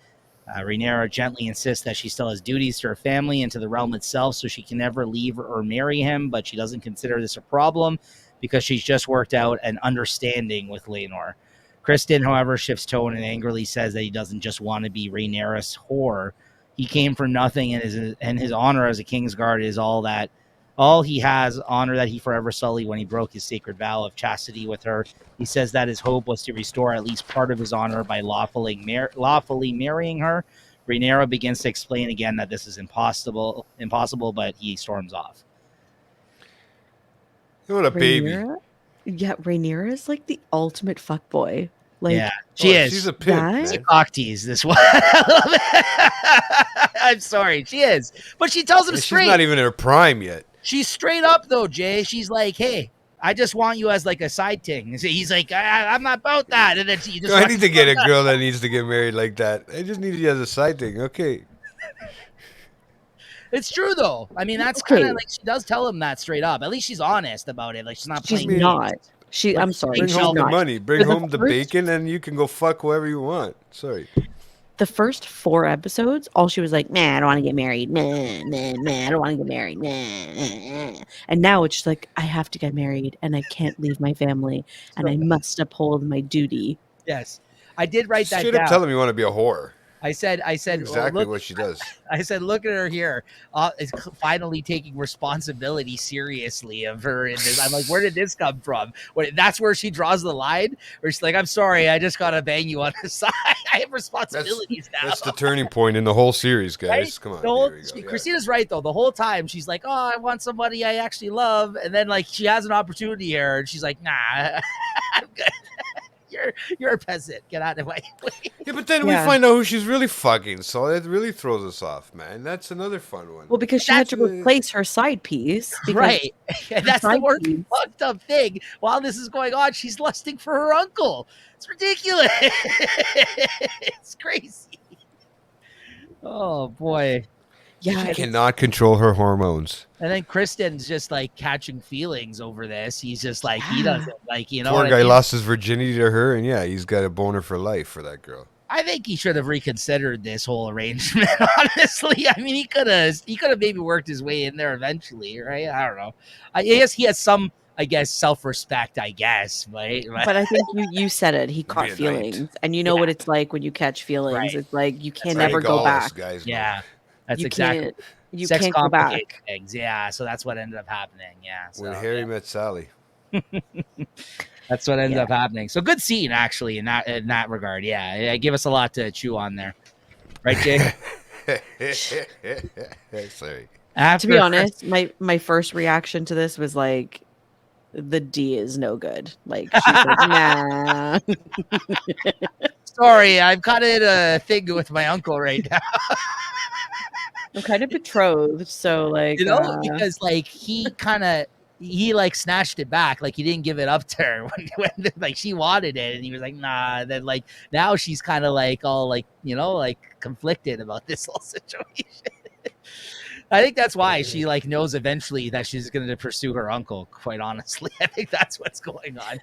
Rhaenyra gently insists that she still has duties to her family and to the realm itself, so she can never leave or marry him, but she doesn't consider this a problem because she's just worked out an understanding with Laenor. Criston, however, shifts tone and angrily says that he doesn't just want to be Rhaenyra's whore. He came from nothing, and his honor as a Kingsguard is all he has, honor that he forever sullied when he broke his sacred vow of chastity with her. He says that his hope was to restore at least part of his honor by lawfully marrying her. Rhaenyra begins to explain again that this is impossible, but he storms off. What a baby. Yeah, Rhaenyra is like the ultimate fuckboy. Like, yeah, she is. She's a pimp, man. She cock tease this one. I'm sorry, she is. But she tells him straight. She's not even in her prime yet. She's straight up, though, Jay. She's like, hey, I just want you as like a side thing. He's like, I'm not about that. And then she just I need to get a girl that needs to get married like that. I just need you as a side thing. Okay. It's true, though. I mean, that's kind of like, she does tell him that straight up. At least she's honest about it. Like, she's not playing. She's not. I'm sorry. Bring she's home the not. money. Bring For home the bacon, and you can go fuck whoever you want. Sorry. The first 4 episodes, all she was like, "Man, I don't want to get married. Man, I don't want to get married. Man." And now it's just like, I have to get married, and I can't leave my family, and I must uphold my duty. Yes, I did write that Straight down. up telling me you want to be a whore. I said Exactly look, what she does. I said, look at her here. Is finally taking responsibility seriously of her in this. I'm like, where did this come from? That's where she draws the line. Where she's like, I'm sorry, I just gotta bang you on the side. I have responsibilities now. That's the turning point in the whole series, guys. Right? Come on. Here we go. Christina's right though. The whole time she's like, oh, I want somebody I actually love, and then like she has an opportunity here, and she's like, nah, I'm good. You're a peasant. Get out of my way. Yeah, but then we find out who she's really fucking, so it really throws us off, man. That's another fun one. Well, because she had to replace her side piece. Right. And that's the more fucked up thing. While this is going on, she's lusting for her uncle. It's ridiculous. It's crazy. Oh, boy. Yeah, she cannot control her hormones. And then Criston's just like catching feelings over this. He's just like, he doesn't like, you know. Poor guy lost his virginity to her, and yeah, he's got a boner for life for that girl. I think he should have reconsidered this whole arrangement. Honestly, I mean, he could have maybe worked his way in there eventually, right? I don't know. I guess he has some, self-respect. I guess, right? But I think you said it. He caught feelings, and you know what it's like when you catch feelings. Right. It's like you can never go back. Guys, yeah. That's you exactly. You Sex can't go back. Things. Yeah, so that's what ended up happening. Yeah. So, when Harry met Sally. That's what ended up happening. So good scene, actually, in that regard. Yeah, give us a lot to chew on there, right, Jay? Sorry. To be honest, my first reaction to this was like, the D is no good. Like, she's like, nah. Sorry, I'm kind of in a thing with my uncle right now. I'm kind of betrothed, so like, because like he like snatched it back, like he didn't give it up to her when like she wanted it, and he was like, nah. And then like now she's kind of like all like, like conflicted about this whole situation. I think that's why she like knows eventually that she's going to pursue her uncle. Quite honestly, I think that's what's going on.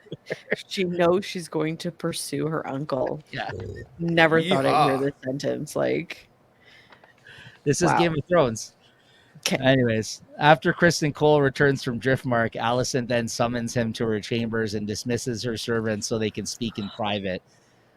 She knows she's going to pursue her uncle. Yeah, never thought I'd hear this sentence. Like, this is Game of Thrones. Okay. Anyways, after Criston Cole returns from Driftmark, Alicent then summons him to her chambers and dismisses her servants so they can speak in private.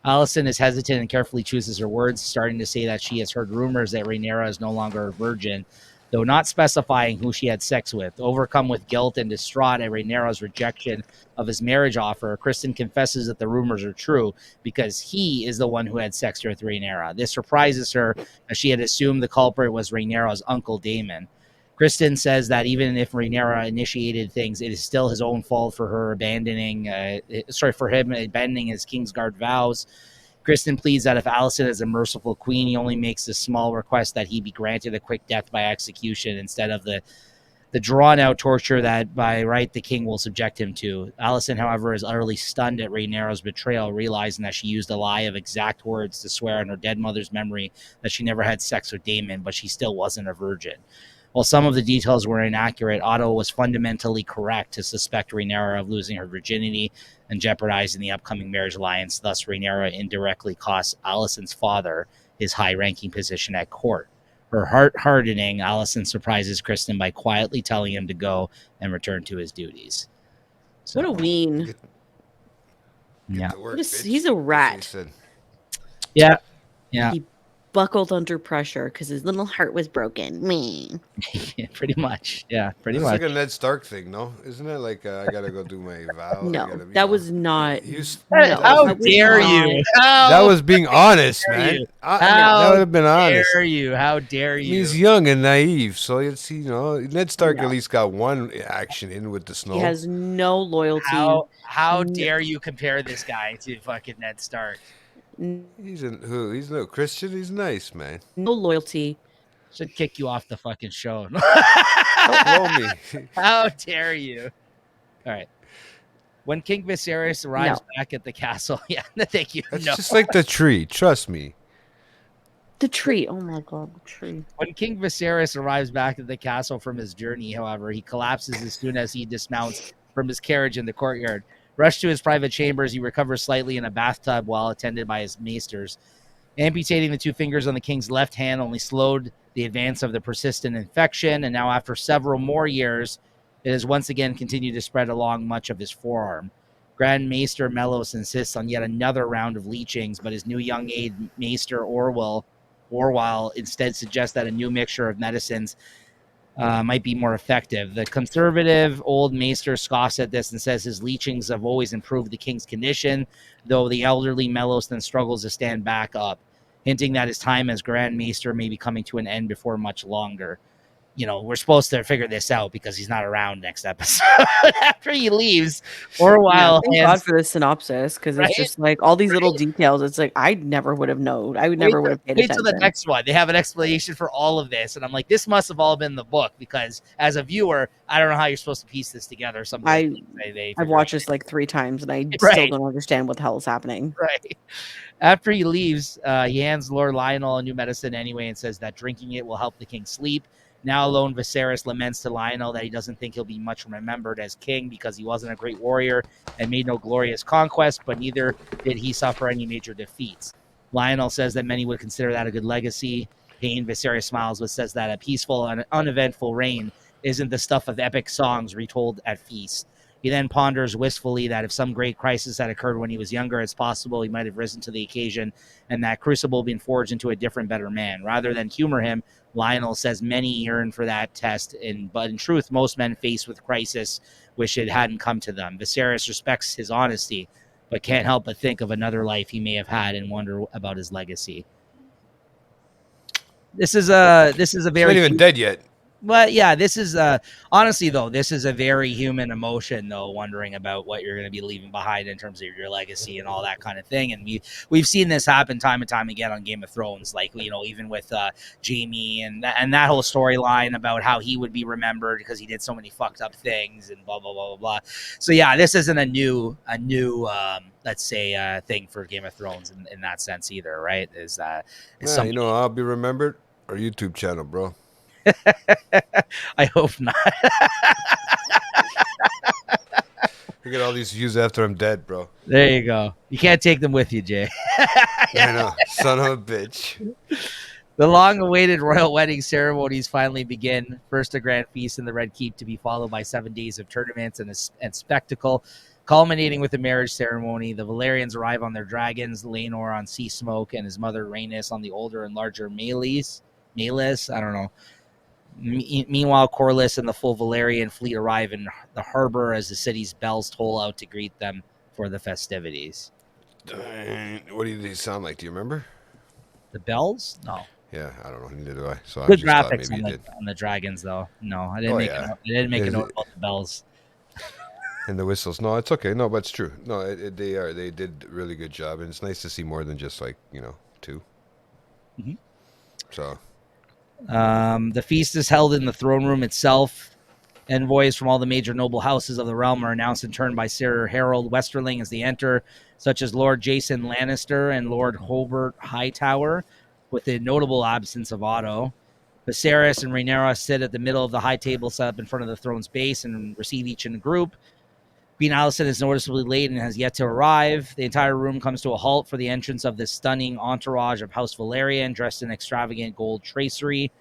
Alicent is hesitant and carefully chooses her words, starting to say that she has heard rumors that Rhaenyra is no longer a virgin, though not specifying who she had sex with. Overcome with guilt and distraught at Rhaenyra's rejection of his marriage offer, Criston confesses that the rumors are true because he is the one who had sex with Rhaenyra. This surprises her, as she had assumed the culprit was Rhaenyra's uncle Daemon. Criston says that even if Rhaenyra initiated things, it is still his own fault for her abandoning his Kingsguard vows. Kristen pleads that if Alicent is a merciful queen, he only makes a small request that he be granted a quick death by execution instead of the drawn-out torture that by right the king will subject him to. Alicent, however, is utterly stunned at Rhaenyra's betrayal, realizing that she used a lie of exact words to swear on her dead mother's memory that she never had sex with Daemon, but she still wasn't a virgin. While some of the details were inaccurate, Otto was fundamentally correct to suspect Rhaenyra of losing her virginity and jeopardizing the upcoming marriage alliance. Thus, Rhaenyra indirectly cost Alicent's father his high-ranking position at court. Her heart hardening, Alicent surprises Kristen by quietly telling him to go and return to his duties. So, What a ween. Get yeah. to work, He's bitch. a rat. That's what Yeah. Yeah. He buckled under pressure because his little heart was broken. Me. Yeah, pretty much. Yeah, pretty It's much. like a Ned Stark thing, no? Isn't it? Like, I gotta go do my vow. I No, gotta, that was not. He was, No, How that was dare not- you? that was being honest, dare man. you? That would have been honest. Dare you? How dare you? He's young and naive, so it's, you know, Ned Stark No. at least got one action in with the snow. He has no loyalty. How No. dare you compare this guy to fucking Ned Stark? He's no Christian. He's nice, man. No loyalty. Should kick you off the fucking show. Don't blow me. How dare you? All right. When King Viserys arrives back at the castle, yeah, thank you. That's No. just like the tree. Trust me. The tree. Oh my god, the tree. When King Viserys arrives back at the castle from his journey, however, he collapses as soon as he dismounts from his carriage in the courtyard. Rushed to his private chambers, he recovers slightly in a bathtub while attended by his maesters. Amputating the 2 fingers on the king's left hand only slowed the advance of the persistent infection, and now after several more years, it has once again continued to spread along much of his forearm. Grand Maester Mellos insists on yet another round of leechings, but his new young aide, Maester Orwell, instead suggests that a new mixture of medicines might be more effective. The conservative old Maester scoffs at this and says his leechings have always improved the king's condition, though the elderly Mellos then struggles to stand back up, hinting that his time as Grand Maester may be coming to an end before much longer. You know, we're supposed to figure this out because he's not around next episode. After he leaves, Orwell Thank God for this synopsis because Right? it's just like all these little details. It's like I never would have known. I would never would have paid Wait attention. till the next one. They have an explanation for all of this, and I'm like, this must have all been the book because as a viewer, I don't know how you're supposed to piece this together. I've watched this like 3 times and I Right. still don't understand what the hell is happening. Right. After he leaves, he hands Lord Lionel a new medicine anyway and says that drinking it will help the king sleep. Now alone, Viserys laments to Lionel that he doesn't think he'll be much remembered as king because he wasn't a great warrior and made no glorious conquest, but neither did he suffer any major defeats. Lionel says that many would consider that a good legacy. Pain Viserys smiles, but says that a peaceful and uneventful reign isn't the stuff of epic songs retold at feasts. He then ponders wistfully that if some great crisis had occurred when he was younger, it's possible he might have risen to the occasion and that Crucible been forged into a different, better man. Rather than humor him, Lionel says many yearn for that test, but in truth, most men faced with crisis wish it hadn't come to them. Viserys respects his honesty, but can't help but think of another life he may have had and wonder about his legacy. This is a He's very not even dead yet. But yeah, this is honestly though, this is a very human emotion though, wondering about what you're going to be leaving behind in terms of your legacy and all that kind of thing. And we've seen this happen time and time again on Game of Thrones, like, you know, even with Jaime and that whole storyline about how he would be remembered because he did so many fucked up things and blah blah blah blah blah. So yeah, this isn't a new let's say thing for Game of Thrones in that sense either, right? Is Yeah, you know, I'll be remembered. Our YouTube channel, bro. I hope not. Look at all these views after I'm dead, bro. There you go. You can't take them with you, Jay. I know, son of a bitch. The long-awaited royal wedding ceremonies finally begin. First, a grand feast in the Red Keep to be followed by 7 days of tournaments and spectacle, culminating with the marriage ceremony. The Valyrians arrive on their dragons, Laenor on Sea Smoke and his mother Rhaenys on the older and larger Melees. I don't know. Meanwhile, Corlys and the full Valyrian fleet arrive in the harbor as the city's bells toll out to greet them for the festivities. What do they sound like? Do you remember? The bells? No. Yeah, I don't know. Neither do I. So Good I just thought graphics maybe you did. on the dragons, though. No, I didn't Oh, make yeah. I didn't make a Is note it- about the bells. And the whistles. No, it's okay. No, but it's true. No, they did a really good job, and it's nice to see more than just like, two. Mhm. So The feast is held in the throne room itself. Envoys from all the major noble houses of the realm are announced in turn by Sir Harold Westerling as they enter, such as Lord Jason Lannister and Lord Hobart Hightower, with the notable absence of Otto. Viserys and Rhaenyra sit at the middle of the high table set up in front of the throne's base and receive each in a group. Queen Alicent is noticeably late and has yet to arrive. The entire room comes to a halt for the entrance of this stunning entourage of House Valyrian, dressed in extravagant gold tracery.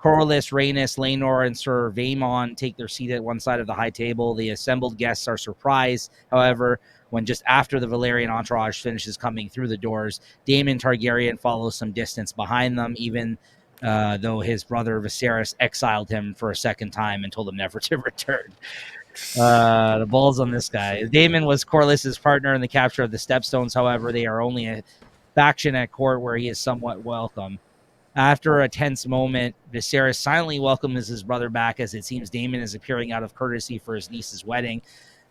Corlys, Rhaenys, Laenor, and Sir Vaemon take their seat at one side of the high table. The assembled guests are surprised, however, when just after the Valyrian entourage finishes coming through the doors, Daemon Targaryen follows some distance behind them, even though his brother Viserys exiled him for a second time and told him never to return. The balls on this guy. Daemon was Corlys's partner in the capture of the Stepstones. However, they are only a faction at court where he is somewhat welcome. After a tense moment, Viserys silently welcomes his brother back as it seems Daemon is appearing out of courtesy for his niece's wedding.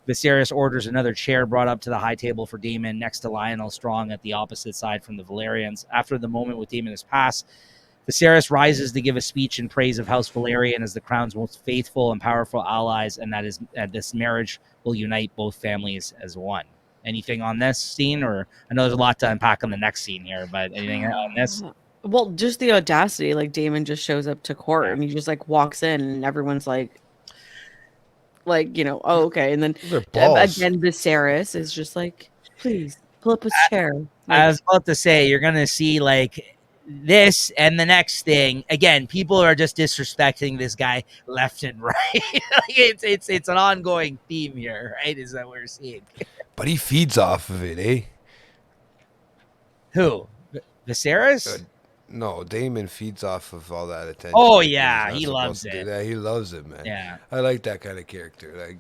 Viserys orders another chair brought up to the high table for Daemon next to Lionel Strong at the opposite side from the Valyrians. After the moment with Daemon has passed, Viserys rises to give a speech in praise of House Valyrian as the crown's most faithful and powerful allies, and that this marriage will unite both families as one. Anything on this scene? Or I know there's a lot to unpack on the next scene here, but anything on this? Well, just the audacity, like Daemon just shows up to court and he just like walks in and everyone's like, oh, okay. And then they're balls. again, Viserys is just like, please pull up a chair. I was about to say, you're going to see like this and the next thing. Again, people are just disrespecting this guy left and right. It's an ongoing theme here, right? Is that we're seeing. But he feeds off of it, eh? Who? Viserys? No, Daemon feeds off of all that attention. Oh yeah, he loves it. Yeah, he loves it, man. Yeah, I like that kind of character. Like,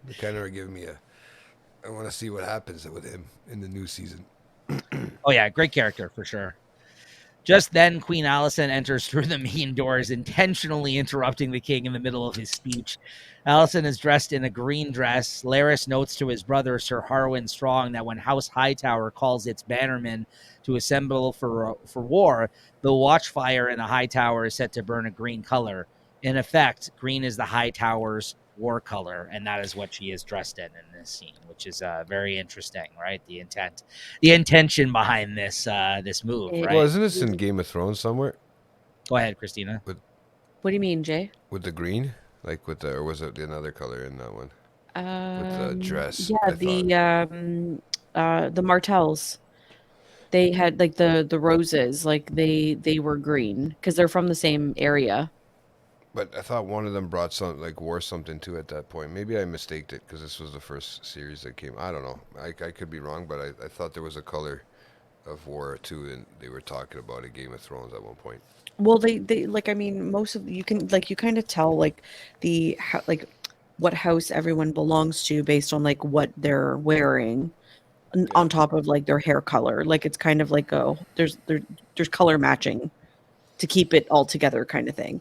they kind of are giving me I want to see what happens with him in the new season. Oh yeah, great character for sure. Just then, Queen Alicent enters through the main doors, intentionally interrupting the king in the middle of his speech. Alicent is dressed in a green dress. Larys notes to his brother, Sir Harwin Strong, that when House Hightower calls its bannermen to assemble for war, the watchfire in the high tower is set to burn a green color. In effect, green is the high tower's war color, and that is what she is dressed in this scene, which is very interesting, right? The intention behind this move, right? Well, isn't this in Game of Thrones somewhere? Go ahead, Christina. What do you mean, Jay? With the green, like or was it another color in that one? With the dress. Yeah, the Martells. They had like the roses, like they were green because they're from the same area. But I thought one of them wore something too at that point. Maybe I mistaked it because this was the first series that came. I don't know. I could be wrong, but I thought there was a color of war too, and they were talking about a Game of Thrones at one point. Well, they like, I mean, most of you can like, you kind of tell like what house everyone belongs to based on like what they're wearing on top of like their hair color. Like it's kind of like, there's color matching to keep it all together kind of thing.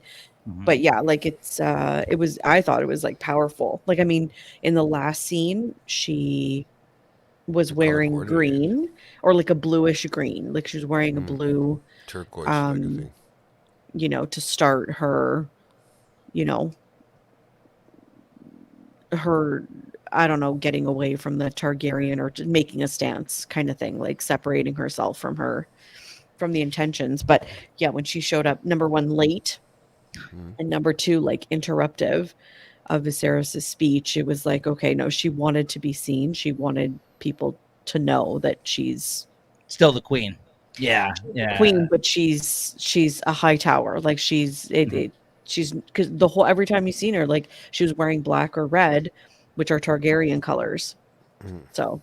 But yeah, like I thought it was like powerful. Like, I mean, in the last scene, she was wearing green or like a bluish green. Like she was wearing a blue turquoise, to start her, her, I don't know, getting away from the Targaryen or making a stance kind of thing, like separating herself from the intentions. But yeah, when she showed up, number one, late, and number two, like interruptive of Viserys' speech, it was like, okay, no, she wanted to be seen. She wanted people to know that she's still the queen. Yeah. Queen, but she's a high tower. Like she's because every time you've seen her, like she was wearing black or red, which are Targaryen colors. So.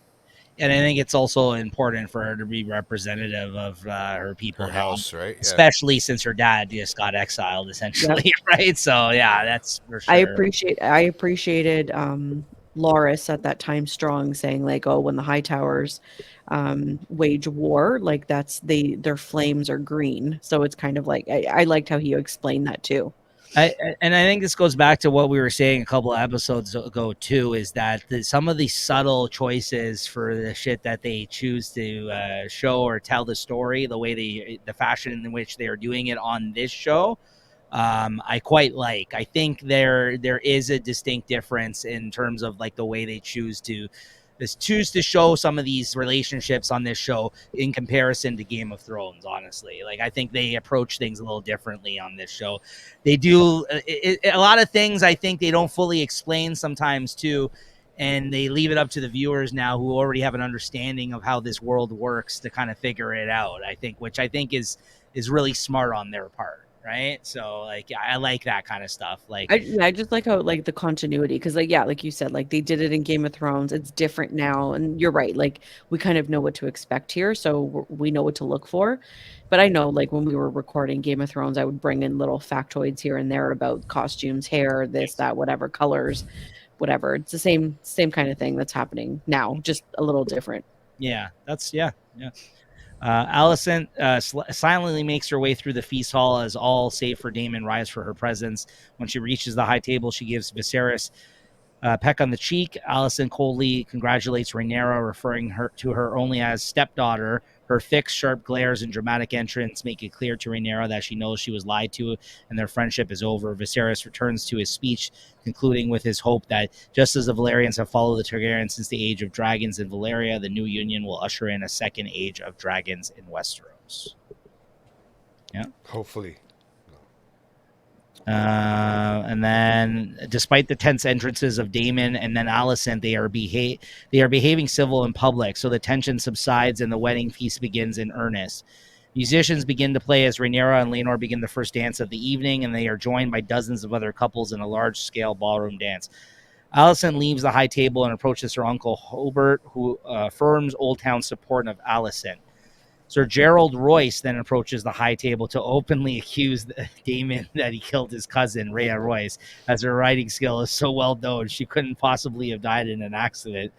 And I think it's also important for her to be representative of her people, her house, right? Yeah. Especially since her dad just got exiled, essentially, right? So yeah, that's for sure. I appreciated Larys at that time Strong saying like, oh, when the High Towers wage war, like their flames are green. So it's kind of like I liked how he explained that too. And I think this goes back to what we were saying a couple of episodes ago too, is that some of the subtle choices for the shit that they choose to show or tell the story, the fashion in which they are doing it on this show, I quite like. I think there is a distinct difference in terms of like the way they choose to show some of these relationships on this show in comparison to Game of Thrones. Honestly, like I think they approach things a little differently on this show. They do a lot of things I think they don't fully explain sometimes too, and they leave it up to the viewers now who already have an understanding of how this world works to kind of figure it out. I think, which I think is really smart on their part. Right. So like, I like that kind of stuff. Like, I just like how like the continuity, because like, yeah, like you said, like they did it in Game of Thrones. It's different now. And you're right. Like we kind of know what to expect here. So we know what to look for. But I know like when we were recording Game of Thrones, I would bring in little factoids here and there about costumes, hair, this, that, whatever, colors, whatever. It's the same kind of thing that's happening now, just a little different. Yeah, that's yeah. Alicent silently makes her way through the feast hall as all, save for Daemon, rise for her presence. When she reaches the high table, she gives Viserys a peck on the cheek. Alicent coldly congratulates Rhaenyra, referring to her only as stepdaughter. Her fixed, sharp glares and dramatic entrance make it clear to Rhaenyra that she knows she was lied to and their friendship is over. Viserys returns to his speech, concluding with his hope that just as the Velaryons have followed the Targaryens since the Age of Dragons in Valyria, the new union will usher in a second Age of Dragons in Westeros. Yeah. Hopefully. And then, despite the tense entrances of Daemon and then Alicent, they are behaving civil in public. So the tension subsides and the wedding feast begins in earnest. Musicians begin to play as Rhaenyra and Laenor begin the first dance of the evening, and they are joined by dozens of other couples in a large-scale ballroom dance. Alicent leaves the high table and approaches her uncle Hobart, who affirms Old Town's support of Alicent. Sir Gerald Royce then approaches the high table to openly accuse Daemon that he killed his cousin, Rhea Royce, as her writing skill is so well known she couldn't possibly have died in an accident.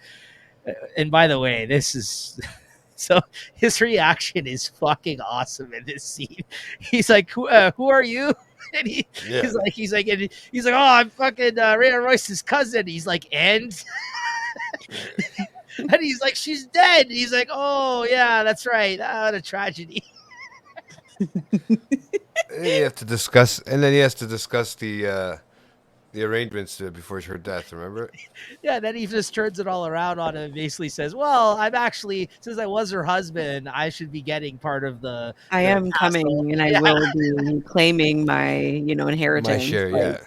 And by the way, this is... So his reaction is fucking awesome in this scene. He's like, who are you? And he's like, oh, I'm fucking Rhea Royce's cousin. He's like, and... And he's like, she's dead. And he's like, oh, yeah, that's right. What a tragedy. And he has to discuss the arrangements before her death, remember? Yeah, then he just turns it all around on him and basically says, well, I'm actually, since I was her husband, I should be getting part of the I am castle. coming and I will be claiming my, inheritance. My share, like, yeah.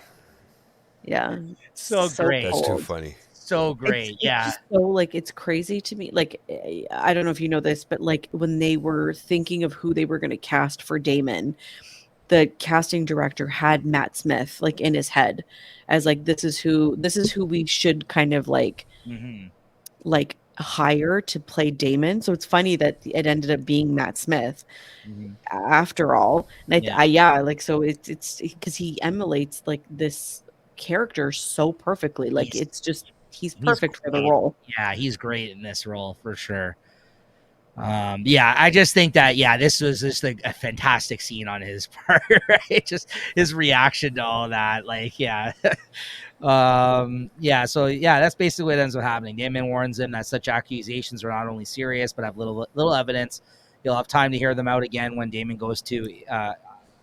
Yeah. So great. That's too cold. funny. So great. It's so like it's crazy to me. Like I don't know if you know this, but like when they were thinking of who they were going to cast for Daemon, the casting director had Matt Smith like in his head as like this is who we should kind of like like hire to play Daemon. So it's funny that it ended up being Matt Smith after all. And so it's because he emulates like this character so perfectly. Like he's perfect for the role. Yeah, he's great in this role for sure. I just think that this was just a fantastic scene on his part, right? Just his reaction to all that, like so that's basically what ends up happening. Daemon warns him that such accusations are not only serious but have little evidence. You'll have time to hear them out again when Daemon goes to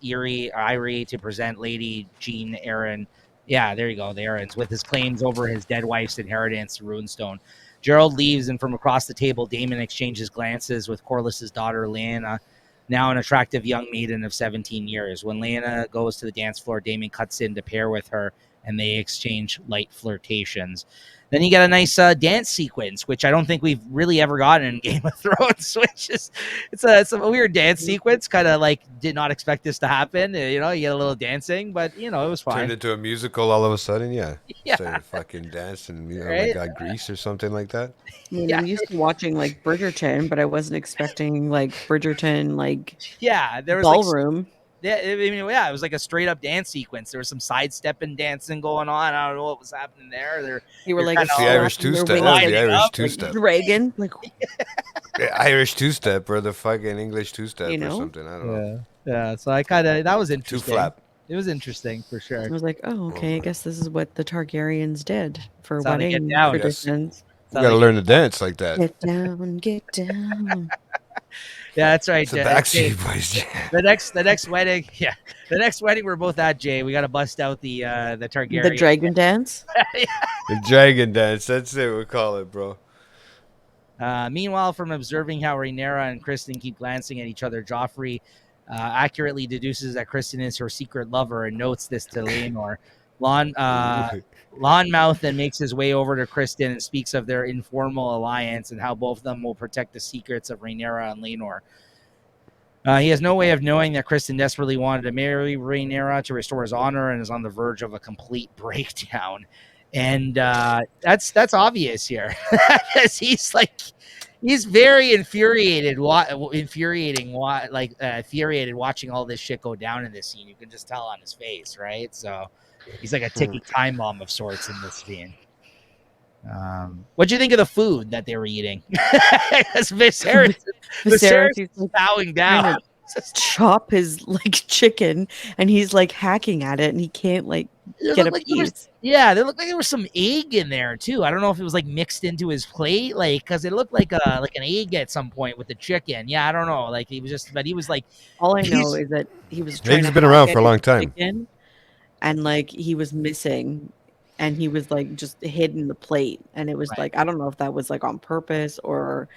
Eyrie to present Lady Jean Arryn. Yeah, there you go, the Arryns, with his claims over his dead wife's inheritance to Runestone. Gerald leaves, and from across the table, Daemon exchanges glances with Corlys's daughter, Lyanna, now an attractive young maiden of 17 years. When Lyanna goes to the dance floor, Daemon cuts in to pair with her, and they exchange light flirtations. Then you get a nice dance sequence, which I don't think we've really ever gotten in Game of Thrones, which is it's a weird dance sequence. Kind of like did not expect this to happen. You get a little dancing, but it was fine. Turned into a musical all of a sudden, yeah. Yeah. Started fucking dancing, Right? like Grease or something like that. I'm used to watching like Bridgerton, but I wasn't expecting like Bridgerton there was ballroom. It was like a straight up dance sequence. There was some sidestepping dancing going on. I don't know what was happening there. You were like the Irish two-step. The Irish two-step. Dragon, like the Irish two-step or the fucking English two-step or something. I don't know. Yeah. So I kind of that was interesting. Two flap. It was interesting for sure. I was like, oh, okay. I guess this is what the Targaryens did for That's how they get wedding down. traditions. We gotta learn to dance like that. Get down, get down. Yeah, that's right. It's a Jay. Backstreet Boys jam. The next wedding, yeah, the next wedding we're both at, Jay. We got to bust out the Targaryen. The dragon dance. The dragon dance. That's it. We call it, bro. Meanwhile, from observing how Rhaenyra and Kristen keep glancing at each other, Joffrey accurately deduces that Kristen is her secret lover and notes this to Laenor. Lonmouth then makes his way over to Kristen and speaks of their informal alliance and how both of them will protect the secrets of Rhaenyra and Laenor. He has no way of knowing that Kristen desperately wanted to marry Rhaenyra to restore his honor and is on the verge of a complete breakdown. And that's obvious here. He's very infuriated watching all this shit go down in this scene. You can just tell on his face, right? So he's like a ticking time bomb of sorts in this scene. What do you think of the food that they were eating? Viserys is bowing down. Chop his like chicken, and he's like hacking at it, and he can't like get a piece. Yeah, they looked like there was some egg in there too. I don't know if it was like mixed into his plate, like because it looked like an egg at some point with the chicken. Yeah, I don't know. Like he was like. All I know is that he was. Egg's been around for a long time, chicken, and like he was missing. And he was like just hidden the plate, and it was like I don't know if that was like on purpose or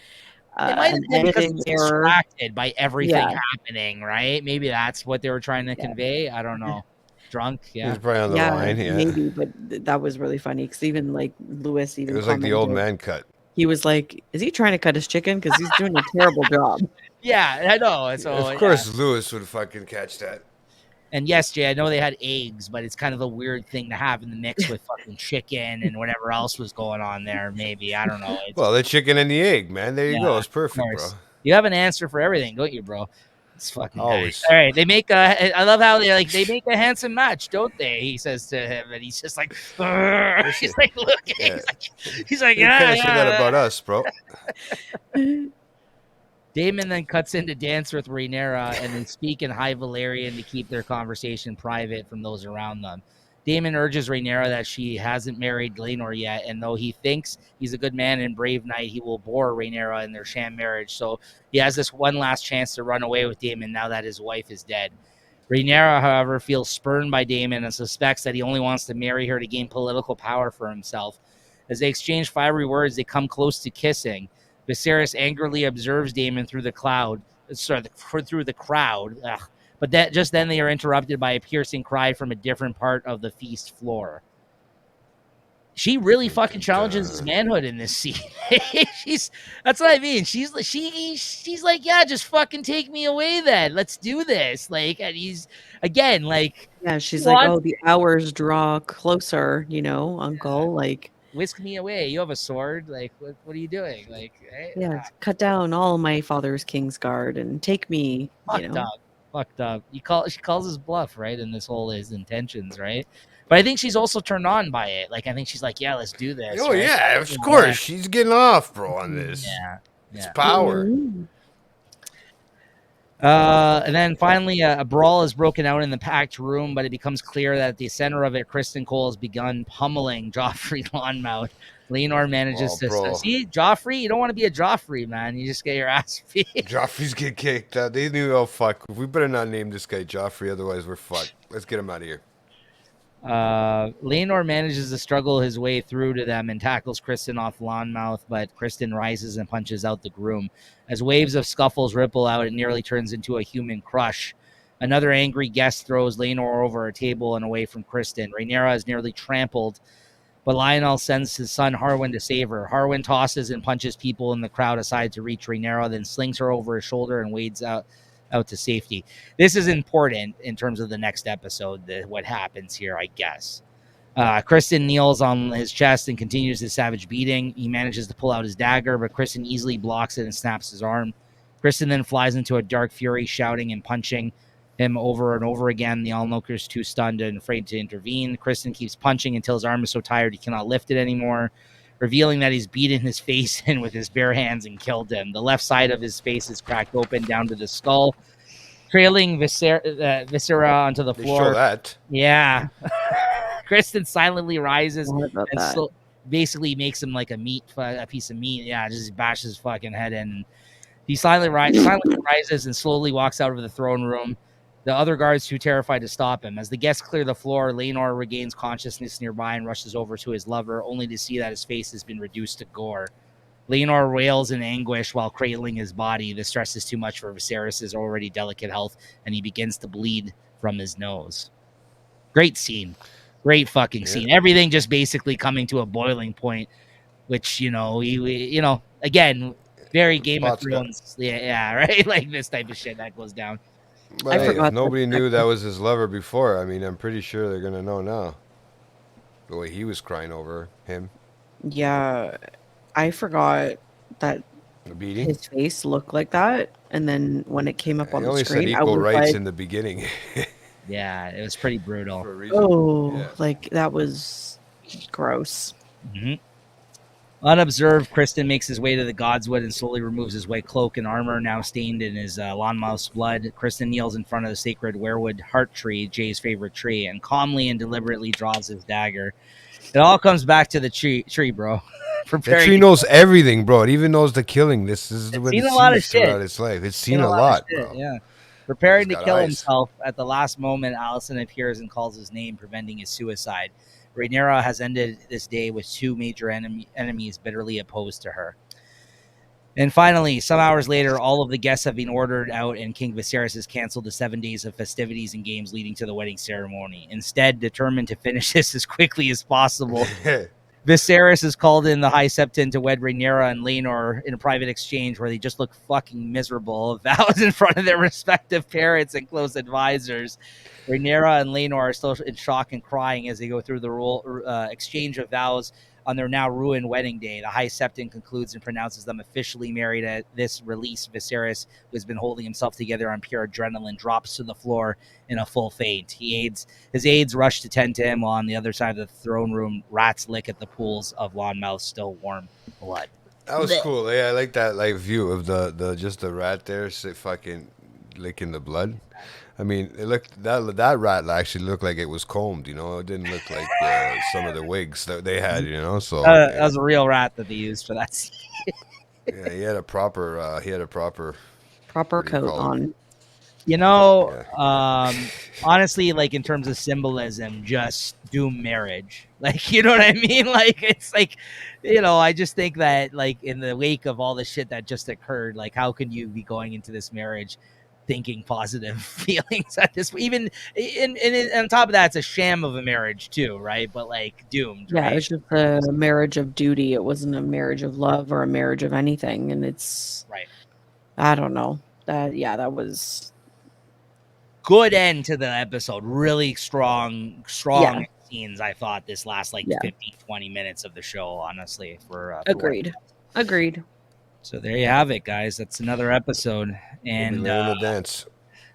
it might have been because he's distracted by everything happening, right? Maybe that's what they were trying to convey. I don't know. Drunk, He was probably on the line, maybe. But that was really funny because even like Lewis, it was like the old man cut. He was like, "Is he trying to cut his chicken? Because he's doing a terrible job." Yeah, I know. So of course, Lewis would fucking catch that. And yes, Jay, I know they had eggs, but it's kind of a weird thing to have in the mix with fucking chicken and whatever else was going on there. Maybe, I don't know. Well, the chicken and the egg, man. There you go. It's perfect, bro. You have an answer for everything, don't you, bro? It's fucking always nice. All right, they make I love how they make a handsome match, don't they? He says to him, and he's just like, he's like looking. Yeah. He's like, yeah. Say that about us, bro. Daemon then cuts in to dance with Rhaenyra and then speak in High Valyrian to keep their conversation private from those around them. Daemon urges Rhaenyra that she hasn't married Laenor yet, and though he thinks he's a good man and brave knight, he will bore Rhaenyra in their sham marriage. So he has this one last chance to run away with Daemon now that his wife is dead. Rhaenyra, however, feels spurned by Daemon and suspects that he only wants to marry her to gain political power for himself. As they exchange fiery words, they come close to kissing. Viserys angrily observes Daemon through the crowd. But that just then they are interrupted by a piercing cry from a different part of the feast floor. She really fucking challenges his manhood in this scene. That's what I mean. She's like, yeah, just fucking take me away then. Let's do this. Like, and he's again like, yeah, she's like, oh, the hours draw closer, uncle. Like, whisk me away. You have a sword. Like, what are you doing? Like, hey, cut down all my father's Kingsguard and take me. Fucked up. She calls his bluff, right? And this whole his intentions, right? But I think she's also turned on by it. Like, I think she's like, yeah, let's do this. Oh, right? Yeah, of course. Yeah. She's getting off, bro, on this. Yeah. It's power. Mm-hmm. And then finally, a brawl is broken out in the packed room, but it becomes clear that at the center of it, Kristen Cole has begun pummeling Joffrey Lonmouth. Laenor manages to see Joffrey. You don't want to be a Joffrey, man. You just get your ass beat. Joffrey's get kicked out. They knew, oh fuck, we better not name this guy Joffrey, otherwise we're fucked. Let's get him out of here. Laenor manages to struggle his way through to them and tackles Kristen off Lonmouth, but Kristen rises and punches out the groom. As waves of scuffles ripple out, it nearly turns into a human crush. Another angry guest throws Laenor over a table and away from Kristen. Rhaenyra is nearly trampled, but Lionel sends his son Harwin to save her. Harwin tosses and punches people in the crowd aside to reach Rhaenyra, then slings her over his shoulder and wades out to safety. This is important in terms of the next episode, what happens here, I guess. Kristen kneels on his chest and continues his savage beating. He manages to pull out his dagger, but Kristen easily blocks it and snaps his arm. Kristen then flies into a dark fury, shouting and punching him over and over again. The onlookers too stunned and afraid to intervene. Kristen keeps punching until his arm is so tired he cannot lift it anymore, revealing that he's beaten his face in with his bare hands and killed him. The left side of his face is cracked open down to the skull. trailing Viscera onto the They floor. show that. Yeah. Kristen silently rises What about and that? basically makes him like a piece of meat. Yeah, just bashes his fucking head in. He silently rises and slowly walks out of the throne room. The other guards too terrified to stop him. As the guests clear the floor, Laenor regains consciousness nearby and rushes over to his lover, only to see that his face has been reduced to gore. Laenor wails in anguish while cradling his body. The stress is too much for Viserys' already delicate health, and he begins to bleed from his nose. Great scene. Great fucking scene. Everything just basically coming to a boiling point, which, again, very Game of Thrones. Yeah, right? Like this type of shit that goes down. But hey, if nobody knew that was his lover before, I mean, I'm pretty sure they're going to know now. The way he was crying over him. Yeah, I forgot that his face looked like that, and then when it came up on the screen, said equal rights in the beginning. Yeah, it was pretty brutal. Like that was gross. Mm-hmm. Unobserved, Kristen makes his way to the Godswood and slowly removes his white cloak and armor, now stained in his Lonmouth's blood. Kristen kneels in front of the sacred weirwood heart tree, Jay's favorite tree, and calmly and deliberately draws his dagger. It all comes back to the tree, bro. The tree knows everything, bro. It even knows the killing. This is what it sees throughout its life. It's seen a lot, bro. Yeah. Preparing to kill himself at the last moment, Alicent appears and calls his name, preventing his suicide. Rhaenyra has ended this day with two major enemies bitterly opposed to her. And finally, some hours later, all of the guests have been ordered out, and King Viserys has canceled the 7 days of festivities and games leading to the wedding ceremony. Instead, determined to finish this as quickly as possible, Viserys has called in the High Septon to wed Rhaenyra and Laenor in a private exchange where they just look fucking miserable, vows in front of their respective parents and close advisors. Rhaenyra and Laenor are still in shock and crying as they go through the exchange of vows on their now ruined wedding day. The High Septon concludes and pronounces them officially married. At this release, Viserys, who has been holding himself together on pure adrenaline, drops to the floor in a full faint. His aides rush to tend to him, while on the other side of the throne room, rats lick at the pools of Lonmouth's still warm blood. That was cool. Yeah, I like that view of the rat there fucking licking the blood. I mean, it looked that rat actually looked like it was combed. It didn't look like some of the wigs that they had. So that was a real rat that they used for that scene. Yeah, he had a proper coat on. Honestly, like in terms of symbolism, just doom marriage. Like, you know what I mean? Like, it's like, I just think that, like, in the wake of all the shit that just occurred, like, how can you be going into this marriage thinking positive feelings at this, even on top of that, it's a sham of a marriage too, right? But like doomed. Yeah, right? It's just a marriage of duty. It wasn't a marriage of love or a marriage of anything. And it's right. I don't know. That was good end to the episode. Really strong scenes. I thought this last 15-20 minutes of the show, honestly, for agreed. So there you have it, guys. That's another episode, and the dance.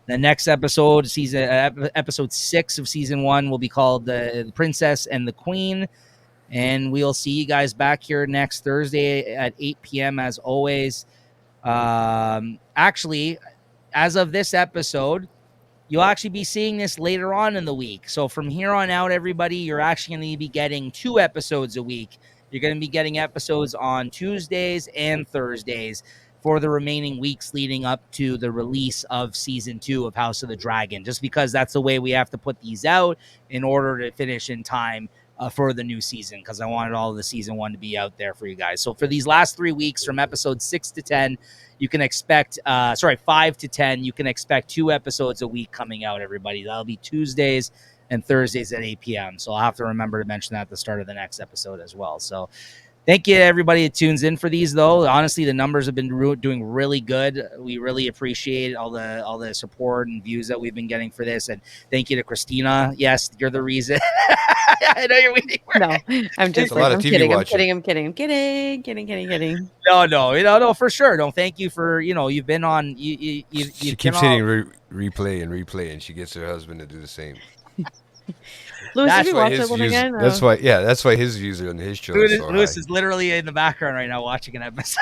The next episode, episode 6 of season 1, will be called "The Princess and the Queen," and we'll see you guys back here next Thursday at 8 p.m. as always. Actually, as of this episode, you'll actually be seeing this later on in the week. So from here on out, everybody, you're actually going to be getting 2 episodes a week. You're going to be getting episodes on Tuesdays and Thursdays for the remaining weeks leading up to the release of season 2 of House of the Dragon, just because that's the way we have to put these out in order to finish in time for the new season, because I wanted all of the season 1 to be out there for you guys. So for these last 3 weeks, from episode 6 to 10, you can expect 5 to 10, you can expect 2 episodes a week coming out, everybody. That'll be Tuesdays and Thursdays at 8 p.m. So I'll have to remember to mention that at the start of the next episode as well. So thank you to everybody that tunes in for these, though. Honestly, the numbers have been doing really good. We really appreciate all the support and views that we've been getting for this. And thank you to Christina. Yes, you're the reason. I know you're waiting for No, I'm just like, I'm kidding. I'm kidding. No, for sure. No, thank you for, you've been on. She keeps hitting replay, and she gets her husband to do the same. Lewis, did you watch that one again? That's why his views are on his show. Lewis is literally in the background right now watching an episode.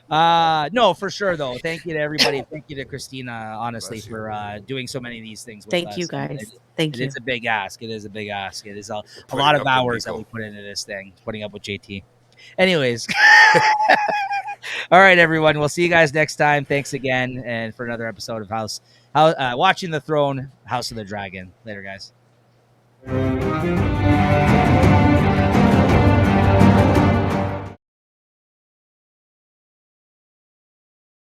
No. No, for sure though. Thank you to everybody. Thank you to Christina, honestly, Bless you. for doing so many of these things with Thank us. you And guys. Thank it you. is a big ask. It is a big ask. It is a Putting lot of up with hours that Nico. we put into this thing, putting up with JT. Anyways. All right, everyone. We'll see you guys next time. Thanks again, and for another episode of Watching the Throne, House of the Dragon. Later, guys.